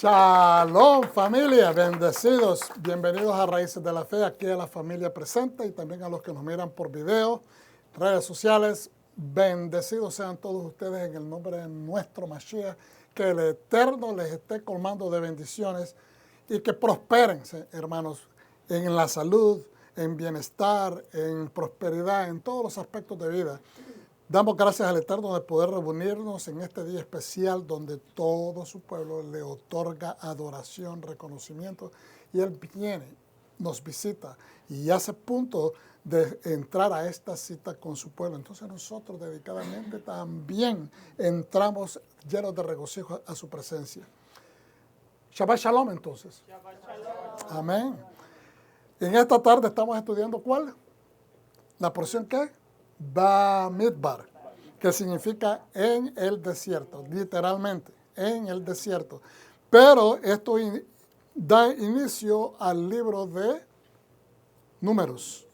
Shalom, familia, bendecidos. Bienvenidos a Raíces de la Fe, aquí a la familia presente y también a los que nos miran por video, redes sociales. Bendecidos sean todos ustedes en el nombre de nuestro Mashiach. Que el Eterno les esté colmando de bendiciones y que prosperen, hermanos, en la salud, en bienestar, en prosperidad, en todos los aspectos de vida. Damos gracias al Eterno de poder reunirnos en este día especial donde todo su pueblo le otorga adoración, reconocimiento y Él viene, nos visita y hace punto de entrar a esta cita con su pueblo. Entonces nosotros dedicadamente también entramos llenos de regocijo a su presencia. Shabbat Shalom entonces. Shabbat Shalom. Amén. En esta tarde estamos estudiando ¿cuál? La porción ¿qué? Bamidbar, que significa en el desierto, literalmente, en el desierto. Pero esto da inicio al libro de Números.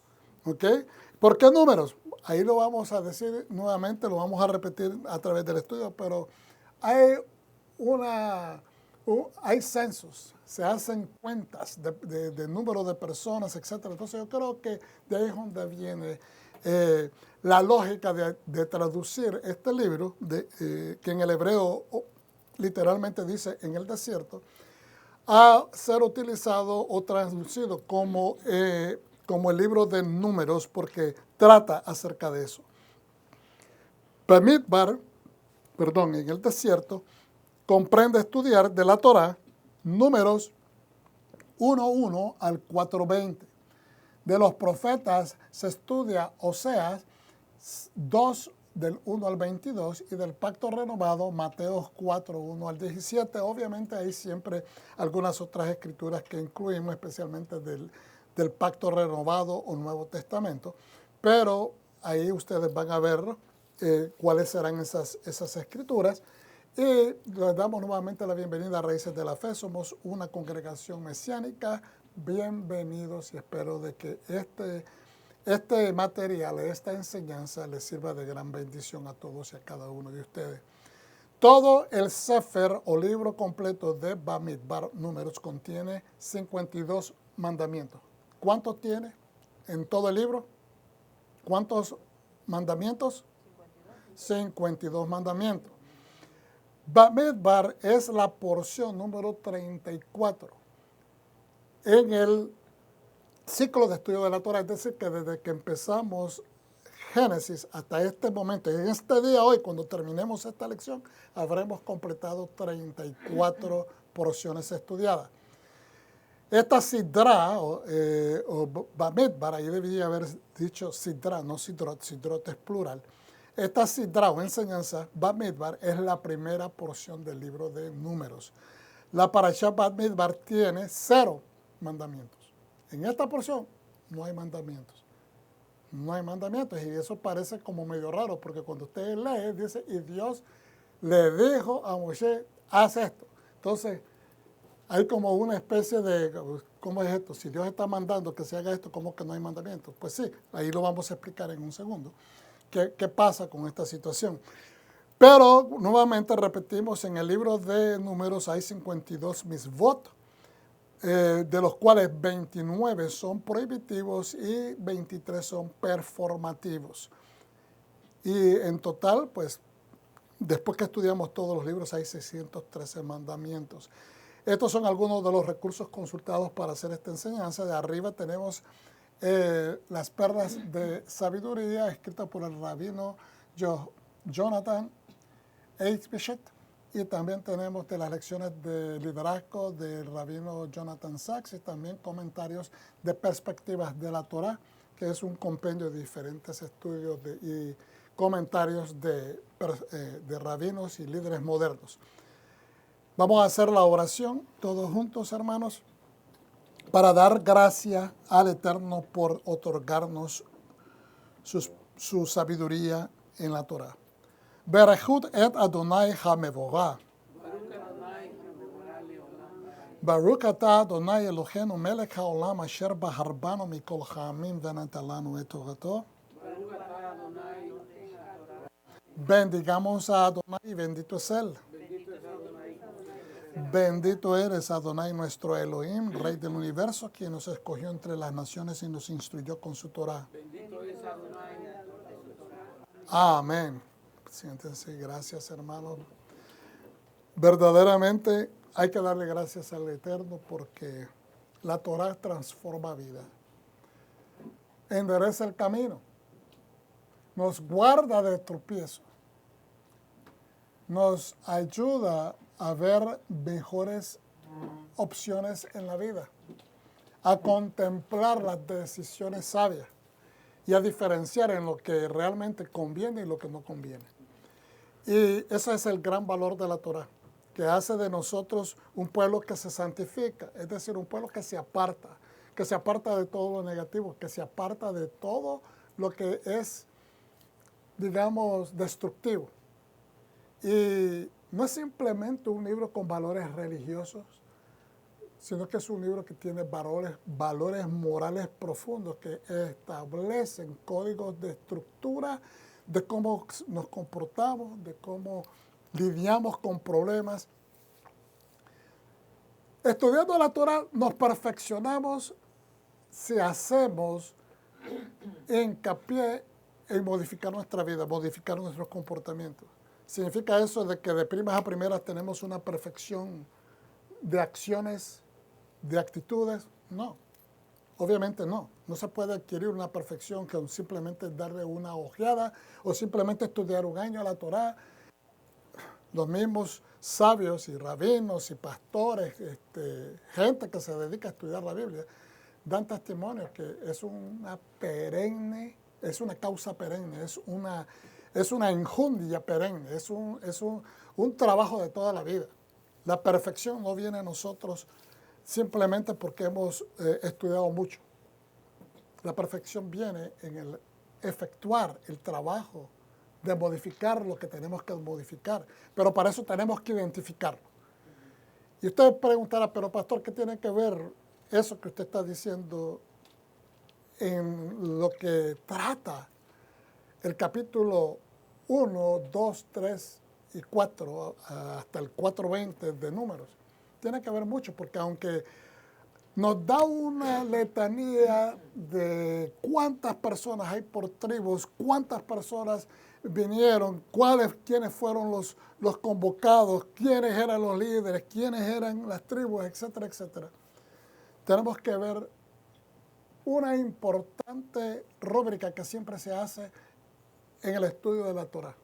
¿Ok? ¿Por qué Números? Ahí lo vamos a decir nuevamente, lo vamos a repetir a través del estudio, pero hay hay censos, se hacen cuentas de número de personas, etc. Entonces yo creo que de ahí es donde viene la lógica de traducir este libro, que en el hebreo literalmente dice en el desierto, a ser utilizado o traducido como el libro de Números, porque trata acerca de eso. Bamidbar, en el desierto, comprende estudiar de la Torá Números 1:1 al 4:20. De los profetas se estudia Oseas 2 del 1 al 22 y del pacto renovado Mateos 4:1 al 17. Obviamente hay siempre algunas otras escrituras que incluimos, especialmente del pacto renovado o Nuevo Testamento, pero ahí ustedes van a ver cuáles serán esas escrituras. Y les damos nuevamente la bienvenida a Raíces de la Fe. Somos una congregación mesiánica. Bienvenidos y espero de que este material, esta enseñanza les sirva de gran bendición a todos y a cada uno de ustedes. Todo el Sefer o libro completo de Bamidbar Números contiene 52 mandamientos. ¿Cuántos tiene en todo el libro? ¿Cuántos mandamientos? 52 mandamientos. Bamidbar es la porción número 34 en el ciclo de estudio de la Torah, es decir, que desde que empezamos Génesis hasta este momento, en este día hoy, cuando terminemos esta lección, habremos completado 34 porciones estudiadas. Esta sidra, o Bamidbar, ahí debería haber dicho sidra, no sidrot, sidrot es plural. Esta sidra o enseñanza, Bamidbar, es la primera porción del libro de Números. La parashá Bamidbar tiene 0 mandamientos. En esta porción no hay mandamientos. No hay mandamientos y eso parece como medio raro porque cuando usted lee, dice, y Dios le dijo a Moshe, haz esto. Entonces, hay como una especie de, ¿cómo es esto? Si Dios está mandando que se haga esto, ¿cómo que no hay mandamientos? Pues sí, ahí lo vamos a explicar en un segundo. ¿Qué pasa con esta situación? Pero, nuevamente repetimos, en el libro de Números hay 52 misvot, de los cuales 29 son prohibitivos y 23 son performativos. Y en total, pues, después que estudiamos todos los libros, hay 613 mandamientos. Estos son algunos de los recursos consultados para hacer esta enseñanza. De arriba tenemos las perlas de sabiduría, escritas por el rabino Jonathan H. Bishop. Y también tenemos de las lecciones de liderazgo del rabino Jonathan Sachs y también comentarios de perspectivas de la Torá, que es un compendio de diferentes estudios y comentarios de rabinos y líderes modernos. Vamos a hacer la oración todos juntos, hermanos, para dar gracias al Eterno por otorgarnos su sabiduría en la Torá. Berechut et Adonai HaMevorah. Baruch atah Adonai Eloheinu melech haolam asher baharbanu mikol ha'amim ונתן לנו את תורתו. Bendigamos a Adonai y bendito es Él. Bendito eres, Adonai, nuestro Elohim, Rey del universo, quien nos escogió entre las naciones y nos instruyó con su Torah. Bendito es Adonai. Amén. Siéntense, gracias, hermanos. Verdaderamente hay que darle gracias al Eterno porque la Torah transforma vida. Endereza el camino. Nos guarda de tropiezos. Nos ayuda a ver mejores opciones en la vida, a contemplar las decisiones sabias y a diferenciar en lo que realmente conviene y lo que no conviene. Y ese es el gran valor de la Torah, que hace de nosotros un pueblo que se santifica, es decir, un pueblo que se aparta de todo lo negativo, que se aparta de todo lo que es, digamos, destructivo. Y no es simplemente un libro con valores religiosos, sino que es un libro que tiene valores morales profundos que establecen códigos de estructura, de cómo nos comportamos, de cómo lidiamos con problemas. Estudiando la Torah nos perfeccionamos si hacemos hincapié en modificar nuestra vida, modificar nuestros comportamientos. ¿Significa eso de que de primas a primeras tenemos una perfección de acciones, de actitudes? No, obviamente no. No se puede adquirir una perfección con simplemente darle una ojeada o simplemente estudiar un año a la Torá. Los mismos sabios y rabinos y pastores, gente que se dedica a estudiar la Biblia, dan testimonio que es una causa perenne, es una enjundia perenne, es un trabajo de toda la vida. La perfección no viene a nosotros simplemente porque hemos estudiado mucho. La perfección viene en el efectuar el trabajo de modificar lo que tenemos que modificar. Pero para eso tenemos que identificarlo. Y usted preguntará, pero pastor, ¿qué tiene que ver eso que usted está diciendo en lo que trata el capítulo 1, 2, 3 y 4, hasta el 4:20 de Números? Tiene que ver mucho, porque aunque nos da una letanía de cuántas personas hay por tribus, cuántas personas vinieron, quiénes fueron los convocados, quiénes eran los líderes, quiénes eran las tribus, etcétera, etcétera. Tenemos que ver una importante rúbrica que siempre se hace en el estudio de la Torah,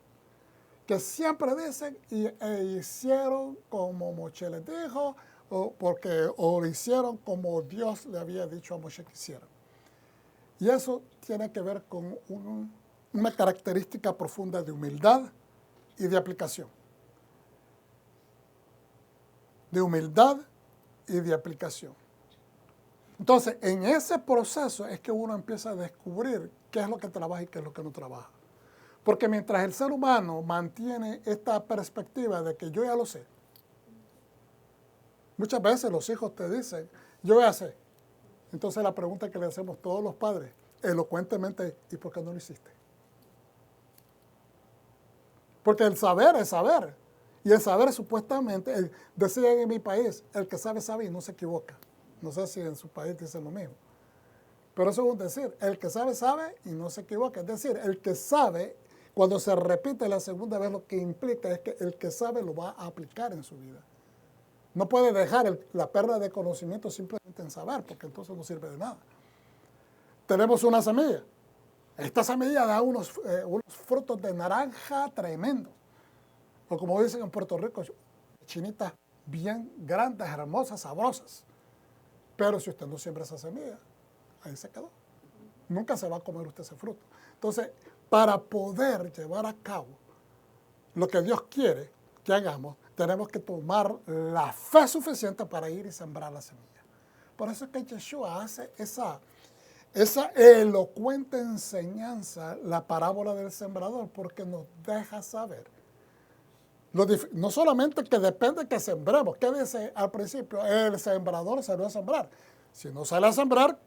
que siempre dicen e hicieron como Moshe les dijo, o lo hicieron como Dios le había dicho a Moshe que hicieran. Y eso tiene que ver con una característica profunda de humildad y de aplicación. De humildad y de aplicación. Entonces, en ese proceso es que uno empieza a descubrir qué es lo que trabaja y qué es lo que no trabaja. Porque mientras el ser humano mantiene esta perspectiva de que yo ya lo sé, muchas veces los hijos te dicen, yo ya sé. Entonces la pregunta que le hacemos todos los padres, elocuentemente, ¿y por qué no lo hiciste? Porque el saber es saber. Y el saber supuestamente, decían en mi país, el que sabe, sabe y no se equivoca. No sé si en su país dicen lo mismo. Pero eso es un decir. El que sabe, sabe y no se equivoca. Es decir, el que sabe, cuando se repite la segunda vez, lo que implica es que el que sabe lo va a aplicar en su vida. No puede dejar la pérdida de conocimiento simplemente en saber, porque entonces no sirve de nada. Tenemos una semilla. Esta semilla da unos frutos de naranja tremendos. O como dicen en Puerto Rico, chinitas bien grandes, hermosas, sabrosas. Pero si usted no siembra esa semilla, ahí se quedó. Nunca se va a comer usted ese fruto. Entonces, para poder llevar a cabo lo que Dios quiere que hagamos, tenemos que tomar la fe suficiente para ir y sembrar la semilla. Por eso es que Yeshua hace esa elocuente enseñanza, la parábola del sembrador, porque nos deja saber. No solamente que depende que sembremos. ¿Qué dice al principio? El sembrador salió a sembrar. Si no sale a sembrar,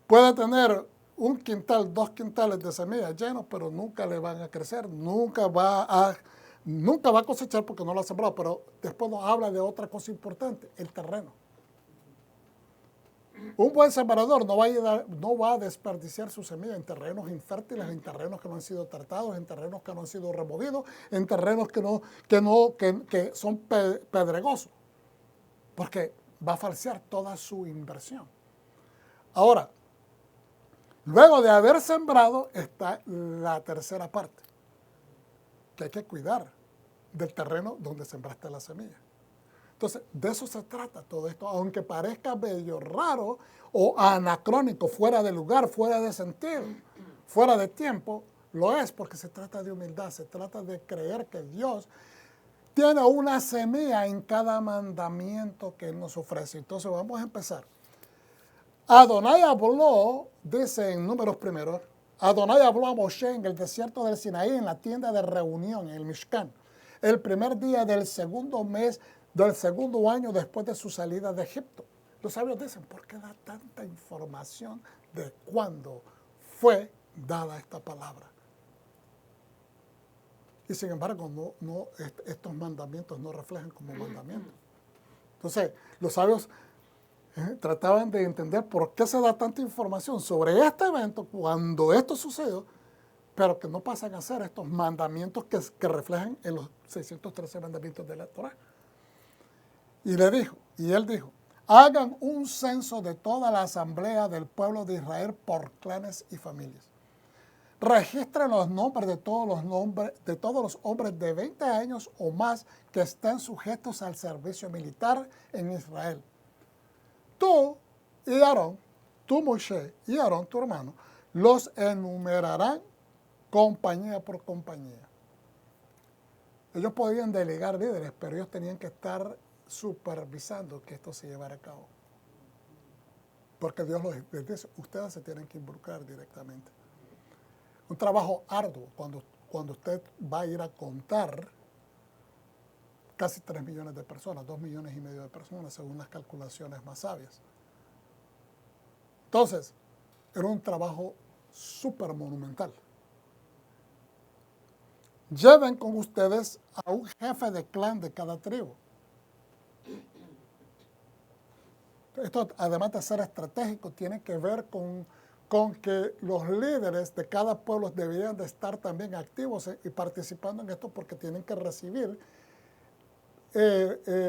puede tener 1 quintal, 2 quintales de semillas llenos, pero nunca le van a crecer, nunca va a nunca va a cosechar porque no lo ha sembrado, pero después nos habla de otra cosa importante, el terreno. Un buen sembrador no va a desperdiciar su semilla en terrenos infértiles, en terrenos que no han sido tratados, en terrenos que no han sido removidos, en terrenos que son pedregosos, porque va a falsear toda su inversión. Ahora, luego de haber sembrado está la tercera parte, que hay que cuidar del terreno donde sembraste la semilla. Entonces, de eso se trata todo esto, aunque parezca medio raro o anacrónico, fuera de lugar, fuera de sentido, fuera de tiempo, lo es porque se trata de humildad, se trata de creer que Dios tiene una semilla en cada mandamiento que Él nos ofrece. Entonces, vamos a empezar. Adonai habló, dice en Números primeros, Adonai habló a Moshe en el desierto del Sinaí, en la tienda de reunión, en el Mishkan, el primer día del segundo mes del segundo año después de su salida de Egipto. Los sabios dicen, ¿por qué da tanta información de cuándo fue dada esta palabra? Y sin embargo, estos mandamientos no reflejan como mandamientos. Entonces, los sabios trataban de entender por qué se da tanta información sobre este evento cuando esto sucedió, pero que no pasan a ser estos mandamientos que reflejan en los 613 mandamientos de la Torá. Y él dijo, hagan un censo de toda la asamblea del pueblo de Israel por clanes y familias. Registren los nombres de todos los hombres de 20 años o más que estén sujetos al servicio militar en Israel. Tú y Aarón, tú Moshe y Aarón, tu hermano, los enumerarán compañía por compañía. Ellos podían delegar líderes, pero ellos tenían que estar supervisando que esto se llevara a cabo. Porque Dios les dice, ustedes se tienen que involucrar directamente. Un trabajo arduo cuando usted va a ir a contar casi 3 millones de personas, 2,5 millones de personas, según las calculaciones más sabias. Entonces, era un trabajo súper monumental. Lleven con ustedes a un jefe de clan de cada tribu. Esto, además de ser estratégico, tiene que ver con que los líderes de cada pueblo deberían de estar también activos y participando en esto porque tienen que recibir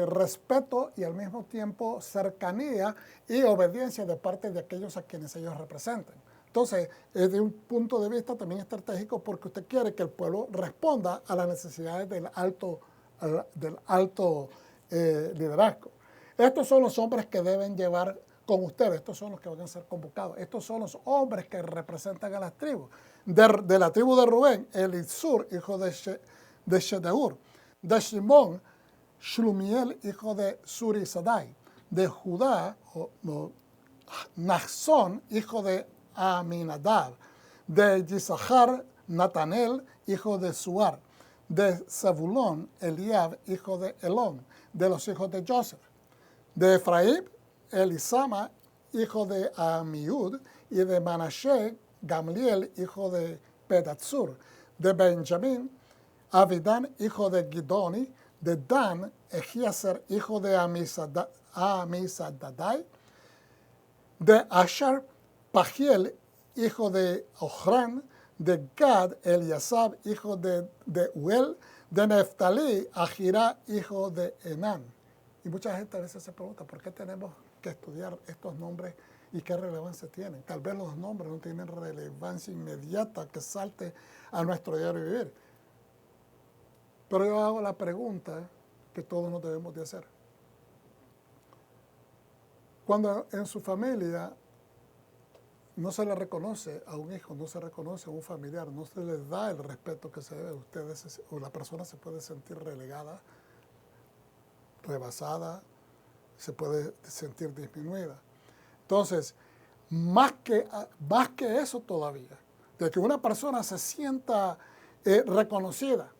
respeto y al mismo tiempo cercanía y obediencia de parte de aquellos a quienes ellos representan. Entonces, desde un punto de vista también estratégico porque usted quiere que el pueblo responda a las necesidades del alto liderazgo. Estos son los hombres que deben llevar con ustedes, estos son los que van a ser convocados, estos son los hombres que representan a las tribus. De la tribu de Rubén, Elisur, hijo de Shedeur; de Shimón, Shlumiel, hijo de Surisadai; de Judá, Nachzón, hijo de Aminadab; de Yisachar, Natanel, hijo de Suar; de Zabulón, Eliab, hijo de Elón, de los hijos de Joseph; de Efraín, Elisama, hijo de Amiud; y de Manashe, Gamliel, hijo de Pedatsur; de Benjamín, Abidán, hijo de Gidoni; de Dan, Ejiezer, hijo de Amisadadai; de Asher, Pagiel, hijo de Ochran; de Gad, Eliasab, hijo de Uel; de Neftalí, Ahirá, hijo de Enán. Y mucha gente a veces se pregunta, ¿por qué tenemos que estudiar estos nombres y qué relevancia tienen? Tal vez los nombres no tienen relevancia inmediata que salte a nuestro diario vivir. Pero yo hago la pregunta que todos nos debemos de hacer. Cuando en su familia no se le reconoce a un hijo, no se reconoce a un familiar, no se le da el respeto que se debe, ustedes o la persona se puede sentir relegada, rebasada, se puede sentir disminuida. Entonces, más que eso todavía, de que una persona se sienta reconocida.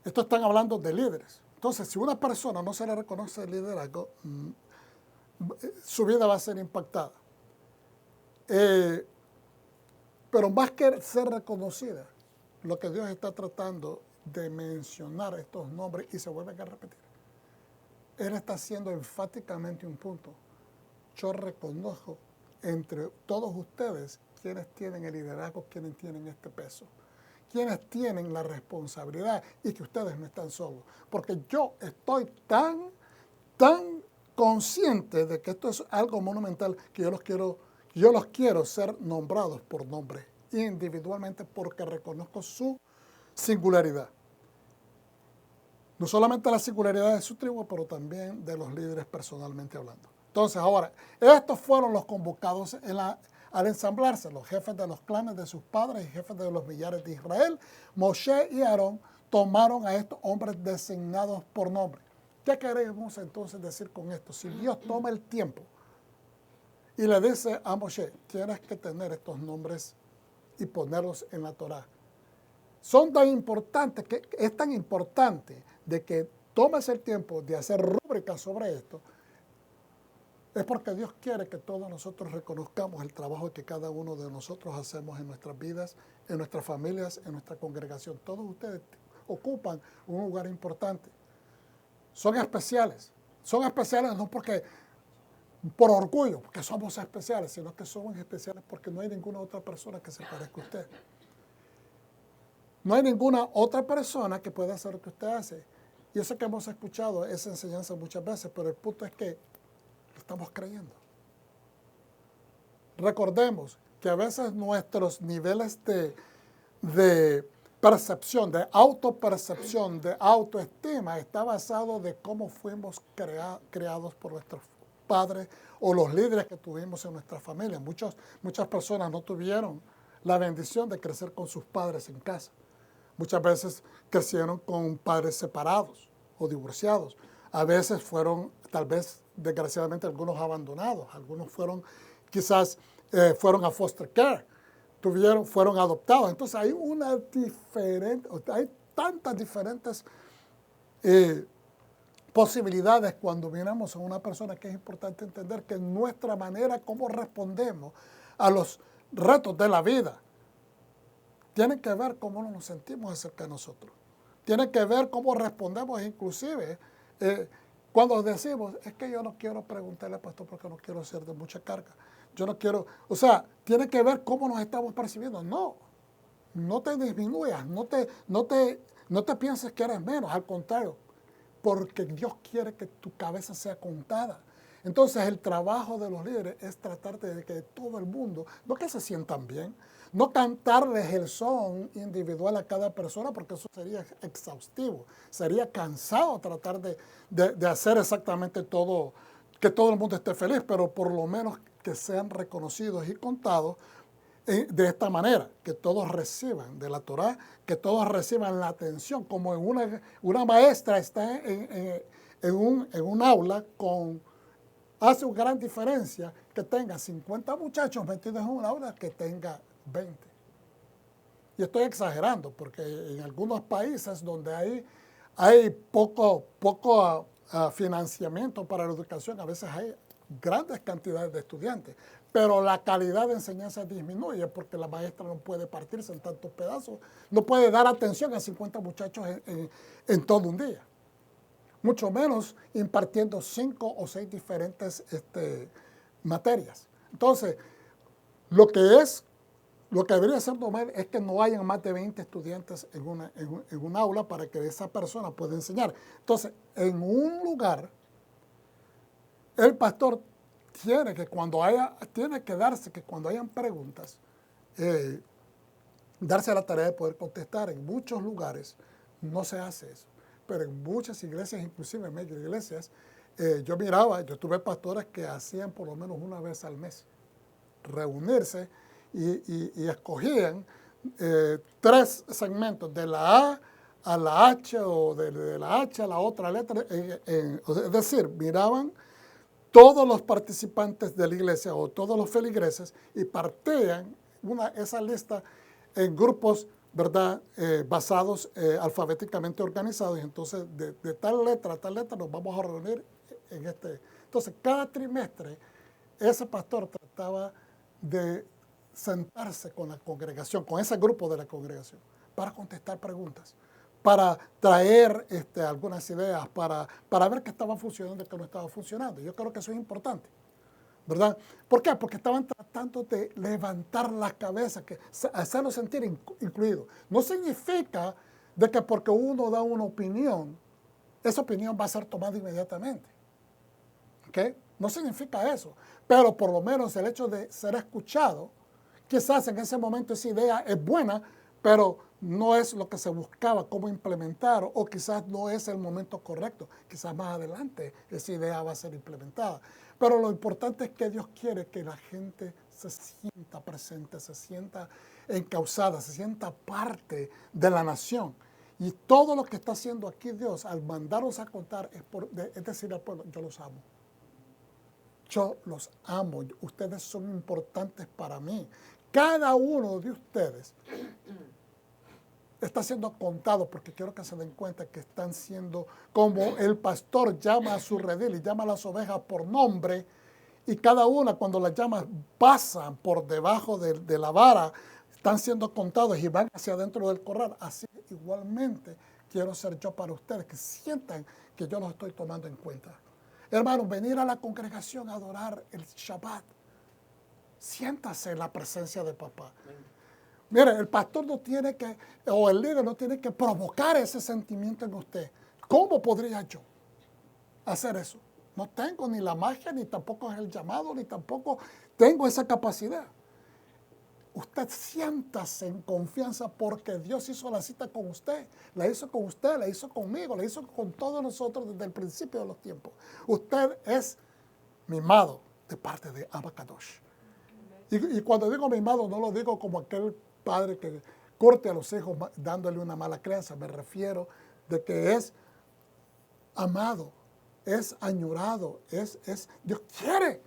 Esto están hablando de líderes. Entonces, si una persona no se le reconoce el liderazgo, su vida va a ser impactada. Pero más que ser reconocida, lo que Dios está tratando de mencionar estos nombres y se vuelven a repetir, él está haciendo enfáticamente un punto. Yo reconozco entre todos ustedes quienes tienen el liderazgo, quienes tienen este peso, quienes tienen la responsabilidad y que ustedes no están solos. Porque yo estoy tan consciente de que esto es algo monumental que yo los quiero ser nombrados por nombre, individualmente, porque reconozco su singularidad. No solamente la singularidad de su tribu, pero también de los líderes personalmente hablando. Entonces, ahora, estos fueron los convocados al ensamblarse, los jefes de los clanes de sus padres y jefes de los millares de Israel. Moshe y Aarón tomaron a estos hombres designados por nombre. ¿Qué queremos entonces decir con esto? Si Dios toma el tiempo y le dice a Moshe, tienes que tener estos nombres y ponerlos en la Torá. Son tan importantes, que es tan importante de que tomes el tiempo de hacer rúbricas sobre esto, es porque Dios quiere que todos nosotros reconozcamos el trabajo que cada uno de nosotros hacemos en nuestras vidas, en nuestras familias, en nuestra congregación. Todos ustedes ocupan un lugar importante. Son especiales no porque por orgullo, porque somos especiales, sino que somos especiales porque no hay ninguna otra persona que se parezca a usted. No hay ninguna otra persona que pueda hacer lo que usted hace. Yo sé que hemos escuchado esa enseñanza muchas veces, pero el punto es que lo estamos creyendo. Recordemos que a veces nuestros niveles de percepción, de autopercepción, de autoestima, está basado de cómo fuimos creados por nuestros padres o los líderes que tuvimos en nuestra familia. Muchas personas no tuvieron la bendición de crecer con sus padres en casa. Muchas veces crecieron con padres separados o divorciados. A veces fueron, tal vez, desgraciadamente, algunos abandonados. Algunos fueron, quizás, fueron a foster care. Fueron adoptados. Entonces hay hay tantas diferentes posibilidades cuando miramos a una persona, que es importante entender que nuestra manera como respondemos a los retos de la vida tiene que ver cómo nos sentimos acerca de nosotros. Tiene que ver cómo respondemos, inclusive cuando decimos, es que yo no quiero preguntarle al pastor porque no quiero ser de mucha carga. Yo no quiero, o sea, tiene que ver cómo nos estamos percibiendo. No te disminuyas, no te pienses que eres menos, al contrario, porque Dios quiere que tu cabeza sea contada. Entonces el trabajo de los líderes es tratar de que todo el mundo, no que se sientan bien, no cantarles el son individual a cada persona, porque eso sería exhaustivo, sería cansado tratar de hacer exactamente todo, que todo el mundo esté feliz, pero por lo menos que sean reconocidos y contados de esta manera, que todos reciban de la Torá, que todos reciban la atención, como en una maestra está en un aula hace una gran diferencia que tenga 50 muchachos metidos en un aula que tenga 20. Y estoy exagerando, porque en algunos países donde hay poco financiamiento para la educación, a veces hay grandes cantidades de estudiantes, pero la calidad de enseñanza disminuye porque la maestra no puede partirse en tantos pedazos, no puede dar atención a 50 muchachos en todo un día, mucho menos impartiendo 5 o 6 diferentes materias. Entonces, lo que debería ser normal es que no hayan más de 20 estudiantes en un aula para que esa persona pueda enseñar. Entonces, en un lugar, el pastor tiene que cuando hayan preguntas, darse la tarea de poder contestar. En muchos lugares no se hace eso, pero en muchas iglesias, inclusive en medio de iglesias, yo tuve pastores que hacían por lo menos una vez al mes reunirse y escogían 3 segmentos, de la A a la H o de la H a la otra letra, es decir, miraban todos los participantes de la iglesia o todos los feligreses y partían esa lista en grupos, ¿verdad?, basados alfabéticamente organizados. Y entonces, de tal letra a tal letra nos vamos a reunir en este. Entonces, cada trimestre, ese pastor trataba de sentarse con la congregación, con ese grupo de la congregación, para contestar preguntas, para traer algunas ideas, para ver qué estaba funcionando y qué no estaba funcionando. Yo creo que eso es importante, ¿verdad? ¿Por qué? Porque estaban tratando de levantar las cabezas, hacerlo sentir incluido. No significa de que porque uno da una opinión, esa opinión va a ser tomada inmediatamente. ¿Ok? No significa eso. Pero por lo menos el hecho de ser escuchado, quizás en ese momento esa idea es buena, pero no es lo que se buscaba, cómo implementar, o quizás no es el momento correcto. Quizás más adelante esa idea va a ser implementada. Pero lo importante es que Dios quiere que la gente se sienta presente, se sienta encauzada, se sienta parte de la nación. Y todo lo que está haciendo aquí Dios al mandarnos a contar es decir al pueblo, yo los amo. Yo los amo, ustedes son importantes para mí. Cada uno de ustedes está siendo contado porque quiero que se den cuenta que están siendo, como el pastor llama a su redil y llama a las ovejas por nombre, y cada una cuando las llamas pasan por debajo de la vara, están siendo contados y van hacia adentro del corral. Así igualmente quiero ser yo para ustedes, que sientan que yo los estoy tomando en cuenta. Hermanos, venir a la congregación a adorar el Shabbat. Siéntase en la presencia de papá. Mire, el pastor no tiene que, o el líder no tiene que provocar ese sentimiento en usted. ¿Cómo podría yo hacer eso? No tengo ni la magia, ni tampoco es el llamado, ni tampoco tengo esa capacidad. Usted siéntase en confianza porque Dios hizo la cita con usted. La hizo con usted, la hizo conmigo, la hizo con todos nosotros desde el principio de los tiempos. Usted es mimado de parte de Abba Kadosh. Y cuando digo mimado, no lo digo como aquel padre que corte a los hijos dándole una mala crianza. Me refiero de que es amado, es añorado, Dios quiere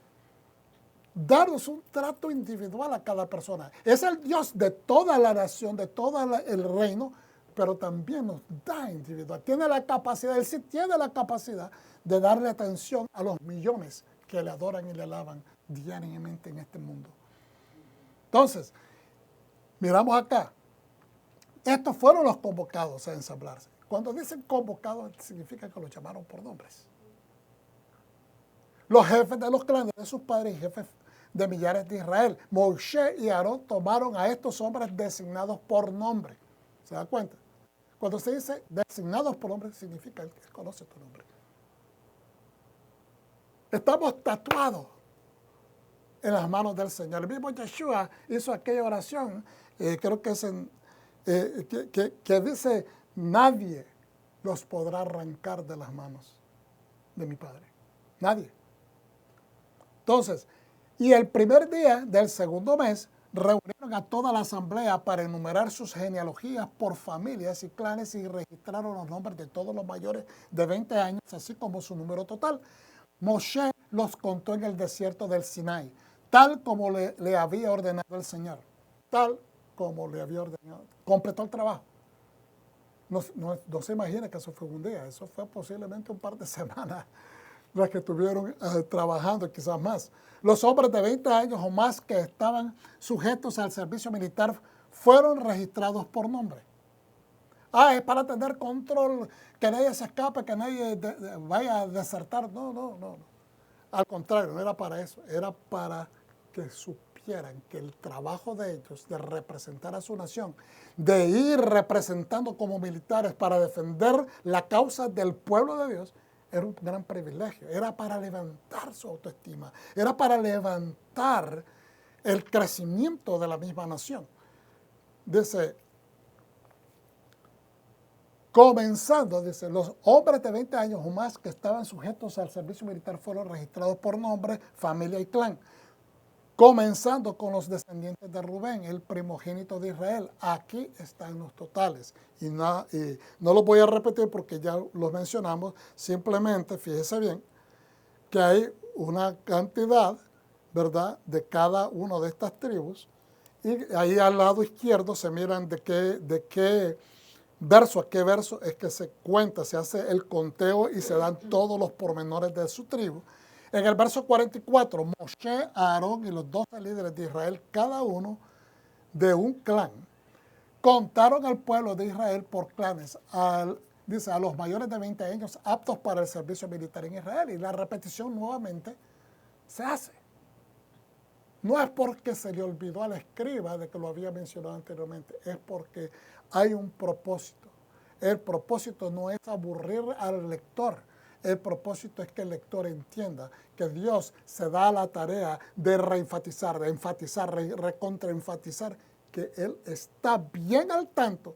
darnos un trato individual a cada persona. Es el Dios de toda la nación, de todo el reino, pero también nos da individual. Tiene la capacidad, Él sí tiene la capacidad de darle atención a los millones que le adoran y le alaban diariamente en este mundo. Entonces, miramos acá. Estos fueron los convocados a ensamblarse. Cuando dicen convocados, significa que los llamaron por nombres. Los jefes de los clanes de sus padres y jefes de millares de Israel. Moshe y Aarón tomaron a estos hombres designados por nombre. ¿Se da cuenta? Cuando se dice designados por nombre, significa que Él conoce tu nombre. Estamos tatuados en las manos del Señor. El mismo Yeshua hizo aquella oración, creo que es que dice, nadie los podrá arrancar de las manos de mi Padre. Nadie. Entonces, y el primer día del segundo mes, reunieron a toda la asamblea para enumerar sus genealogías por familias y clanes y registraron los nombres de todos los mayores de 20 años, así como su número total. Moshe los contó en el desierto del Sinai, tal como le había ordenado el Señor. Tal como le había ordenado. Completó el trabajo. No se imagina que eso fue un día, eso fue posiblemente un par de semanas las que estuvieron trabajando, quizás más. Los hombres de 20 años o más que estaban sujetos al servicio militar fueron registrados por nombre. Es para tener control, que nadie se escape, que nadie vaya a desertar. No. Al contrario, no era para eso, era para que supieran que el trabajo de ellos, de representar a su nación, de ir representando como militares para defender la causa del pueblo de Dios, era un gran privilegio, era para levantar su autoestima, era para levantar el crecimiento de la misma nación. Dice, comenzando, dice, los hombres de 20 años o más que estaban sujetos al servicio militar fueron registrados por nombre, familia y clan. Comenzando con los descendientes de Rubén, el primogénito de Israel. Aquí están los totales. Y no los voy a repetir porque ya los mencionamos. Simplemente, fíjese bien, que hay una cantidad, ¿verdad?, de cada una de estas tribus. Y ahí al lado izquierdo se miran de qué verso a qué verso es que se cuenta, se hace el conteo y se dan todos los pormenores de su tribu. En el verso 44, Moshe, Aarón y los 12 líderes de Israel, cada uno de un clan, contaron al pueblo de Israel por clanes, dice, a los mayores de 20 años aptos para el servicio militar en Israel. Y la repetición nuevamente se hace. No es porque se le olvidó al escriba de que lo había mencionado anteriormente, es porque hay un propósito. El propósito no es aburrir al lector. El propósito es que el lector entienda que Dios se da la tarea de reenfatizar, de enfatizar, recontraenfatizar que Él está bien al tanto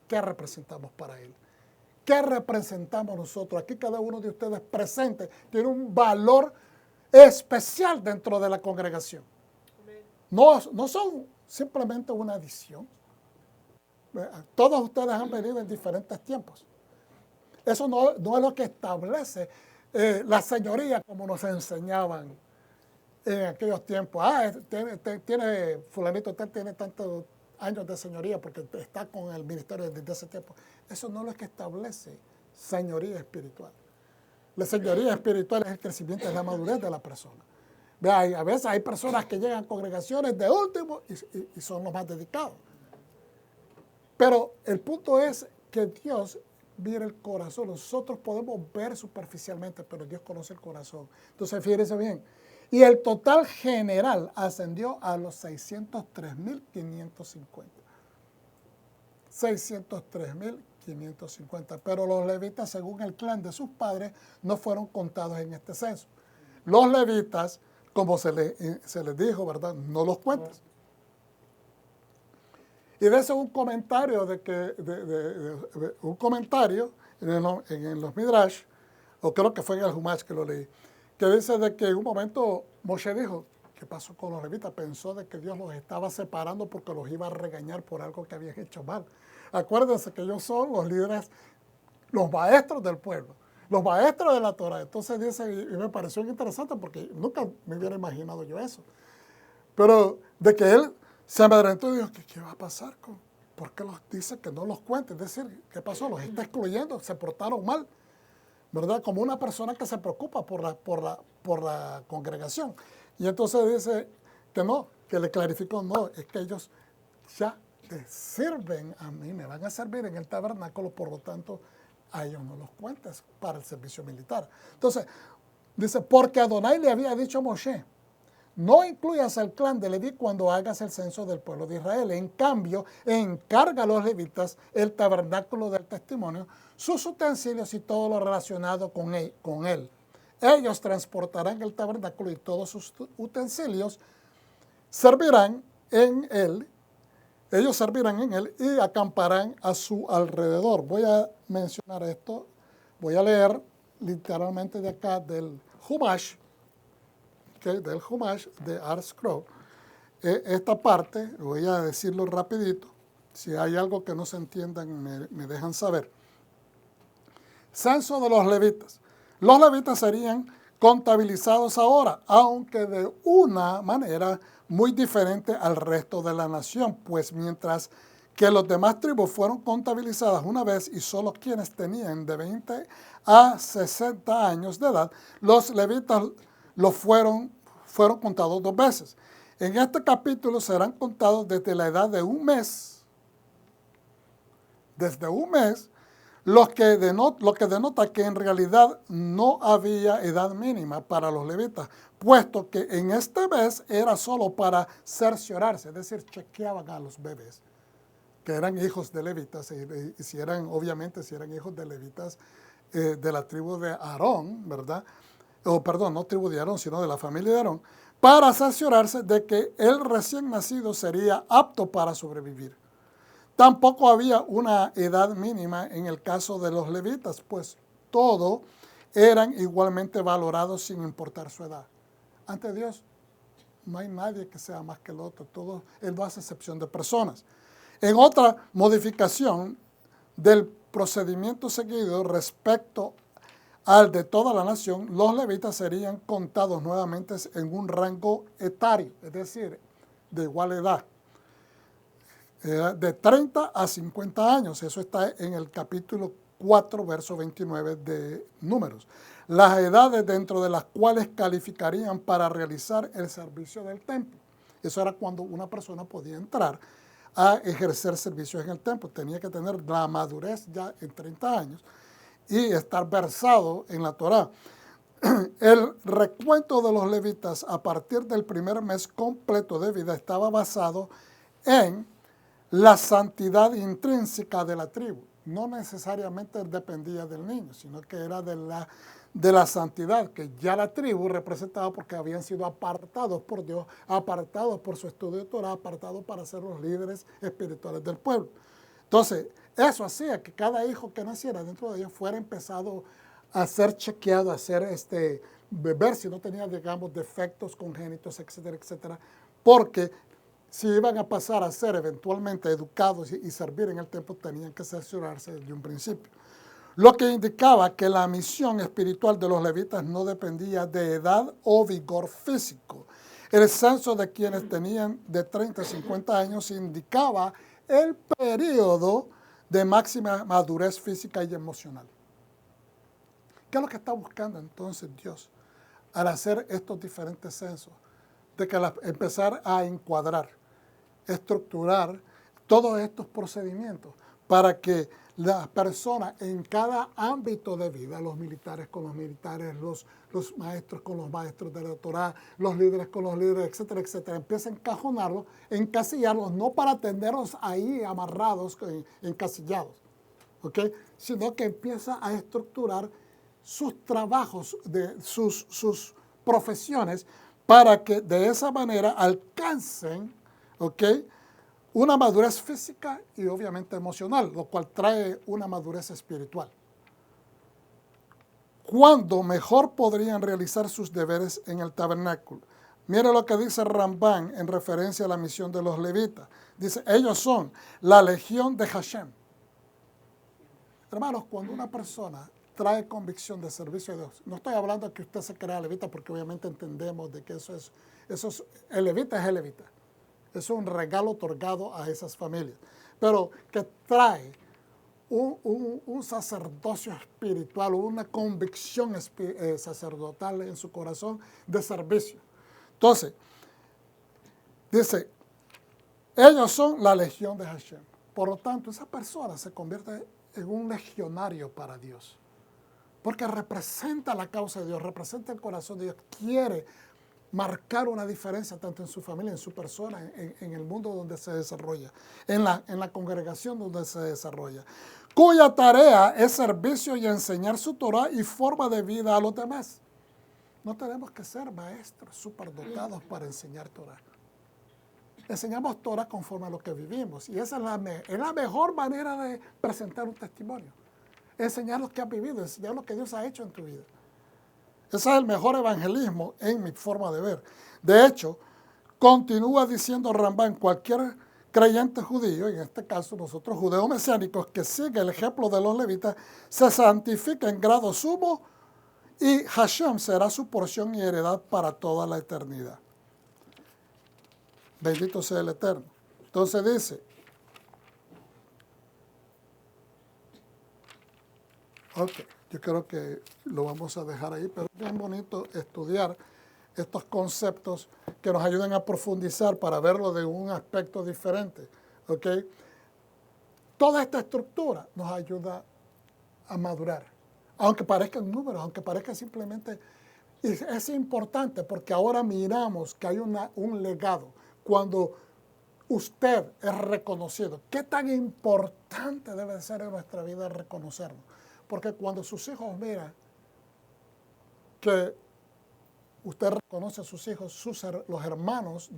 qué representamos para Él. ¿Qué representamos nosotros? Aquí cada uno de ustedes presente tiene un valor especial dentro de la congregación. No son simplemente una adición. Todos ustedes han venido en diferentes tiempos. Eso no es lo que establece la señoría como nos enseñaban en aquellos tiempos. Tiene fulanito, tiene tantos años de señoría porque está con el ministerio desde ese tiempo. Eso no es lo que establece señoría espiritual. La señoría espiritual es el crecimiento de la madurez de la persona. A veces hay personas que llegan a congregaciones de último y son los más dedicados. Pero el punto es que Dios mira el corazón. Nosotros podemos ver superficialmente, pero Dios conoce el corazón. Entonces, fíjense bien. Y el total general ascendió a los 603.550. 603.550. Pero los levitas, según el clan de sus padres, no fueron contados en este censo. Los levitas, como se les dijo, ¿verdad? No los cuentas. Y de eso un comentario un comentario en los Midrash, o creo que fue en el Humash que lo leí, que dice de que en un momento Moshe dijo, ¿qué pasó con los levitas? Pensó de que Dios los estaba separando porque los iba a regañar por algo que habían hecho mal. Acuérdense que ellos son los líderes, los maestros del pueblo, los maestros de la Torah. Entonces dice, y me pareció interesante porque nunca me hubiera imaginado yo eso. Pero de que él se amedrentó y dijo, ¿qué va a pasar? ¿Por qué los dice que no los cuente? Es decir, ¿qué pasó? Los está excluyendo, se portaron mal, ¿verdad? Como una persona que se preocupa por la congregación. Y entonces dice que no, que le clarificó, no, es que ellos ya te sirven a mí, me van a servir en el tabernáculo, por lo tanto, a ellos no los cuentes para el servicio militar. Entonces, dice, porque Adonai le había dicho a Moshe, no incluyas al clan de Leví cuando hagas el censo del pueblo de Israel. En cambio, encarga a los levitas el tabernáculo del testimonio, sus utensilios y todo lo relacionado con él. Ellos transportarán el tabernáculo y todos sus utensilios servirán en él. Ellos servirán en él y acamparán a su alrededor. Voy a mencionar esto. Voy a leer literalmente de acá del Humash. Del Humash de ArtScroll. Esta parte, voy a decirlo rapidito, si hay algo que no se entiendan me dejan saber. Censo de los levitas. Los levitas serían contabilizados ahora, aunque de una manera muy diferente al resto de la nación, pues mientras que los demás tribus fueron contabilizadas una vez y solo quienes tenían de 20 a 60 años de edad, los levitas fueron contados 2 veces. En este capítulo serán contados desde la edad de un mes. Desde un mes, lo que denota que en realidad no había edad mínima para los levitas, puesto que en este mes era solo para cerciorarse, es decir, chequeaban a los bebés que eran hijos de levitas, y si eran hijos de levitas de la tribu de Aarón, ¿verdad? No tribu de Aarón, sino de la familia de Aarón, para cerciorarse de que el recién nacido sería apto para sobrevivir. Tampoco había una edad mínima en el caso de los levitas, pues todos eran igualmente valorados sin importar su edad. Ante Dios no hay nadie que sea más que el otro, Él no hace excepción de personas. En otra modificación del procedimiento seguido respecto al de toda la nación, los levitas serían contados nuevamente en un rango etario, es decir, de igual edad, de 30 a 50 años. Eso está en el capítulo 4, verso 29 de Números. Las edades dentro de las cuales calificarían para realizar el servicio del templo. Eso era cuando una persona podía entrar a ejercer servicios en el templo. Tenía que tener la madurez ya en 30 años y estar versado en la Torá. El recuento de los levitas a partir del primer mes completo de vida estaba basado en la santidad intrínseca de la tribu. No necesariamente dependía del niño, sino que era de la santidad que ya la tribu representaba porque habían sido apartados por Dios, apartados por su estudio de Torah, apartados para ser los líderes espirituales del pueblo. Entonces, eso hacía que cada hijo que naciera dentro de ellos fuera empezado a ser chequeado, a ser ver si no tenía, digamos, defectos congénitos, etcétera, etcétera, porque si iban a pasar a ser eventualmente educados y servir en el templo, tenían que cerciorarse desde un principio. Lo que indicaba que la misión espiritual de los levitas no dependía de edad o vigor físico. El censo de quienes tenían de 30 a 50 años indicaba el periodo de máxima madurez física y emocional. ¿Qué es lo que está buscando entonces Dios al hacer estos diferentes censos? De que empezar a encuadrar, estructurar todos estos procedimientos para que las personas en cada ámbito de vida, los militares con los militares, los maestros con los maestros de la Torá, los líderes con los líderes, etcétera, etcétera, empiecen a encajonarlos, encasillarlos, no para tenerlos ahí amarrados, encasillados, ¿ok? Sino que empieza a estructurar sus trabajos, sus profesiones, para que de esa manera alcancen, ¿ok?, una madurez física y obviamente emocional, lo cual trae una madurez espiritual. ¿Cuándo mejor podrían realizar sus deberes en el tabernáculo? Mire lo que dice Rambán en referencia a la misión de los levitas. Dice, ellos son la legión de Hashem. Hermanos, cuando una persona trae convicción de servicio a Dios, no estoy hablando de que usted se crea levita, porque obviamente entendemos de que el levita es el levita. Es un regalo otorgado a esas familias. Pero que trae un sacerdocio espiritual, una convicción sacerdotal en su corazón de servicio. Entonces, dice, ellos son la legión de Hashem. Por lo tanto, esa persona se convierte en un legionario para Dios. Porque representa la causa de Dios, representa el corazón de Dios, quiere marcar una diferencia tanto en su familia, en su persona, en el mundo donde se desarrolla, en la congregación donde se desarrolla, cuya tarea es servicio y enseñar su Torah y forma de vida a los demás. No tenemos que ser maestros superdotados para enseñar Torah. Enseñamos Torah conforme a lo que vivimos y esa es la mejor manera de presentar un testimonio. Enseñar lo que has vivido, enseñar lo que Dios ha hecho en tu vida. Ese es el mejor evangelismo en mi forma de ver. De hecho, continúa diciendo Rambán, cualquier creyente judío, en este caso nosotros judeos mesiánicos, que sigue el ejemplo de los levitas, se santifica en grado sumo y Hashem será su porción y heredad para toda la eternidad. Bendito sea el Eterno. Entonces dice, ok, yo creo que lo vamos a dejar ahí, pero es bien bonito estudiar estos conceptos que nos ayuden a profundizar para verlo de un aspecto diferente. ¿Okay? Toda esta estructura nos ayuda a madurar, aunque parezcan números, aunque parezca simplemente, es importante porque ahora miramos que hay un legado. Cuando usted es reconocido, ¿qué tan importante debe ser en nuestra vida reconocernos? Porque cuando sus hijos miran que usted reconoce a sus hijos, los hermanos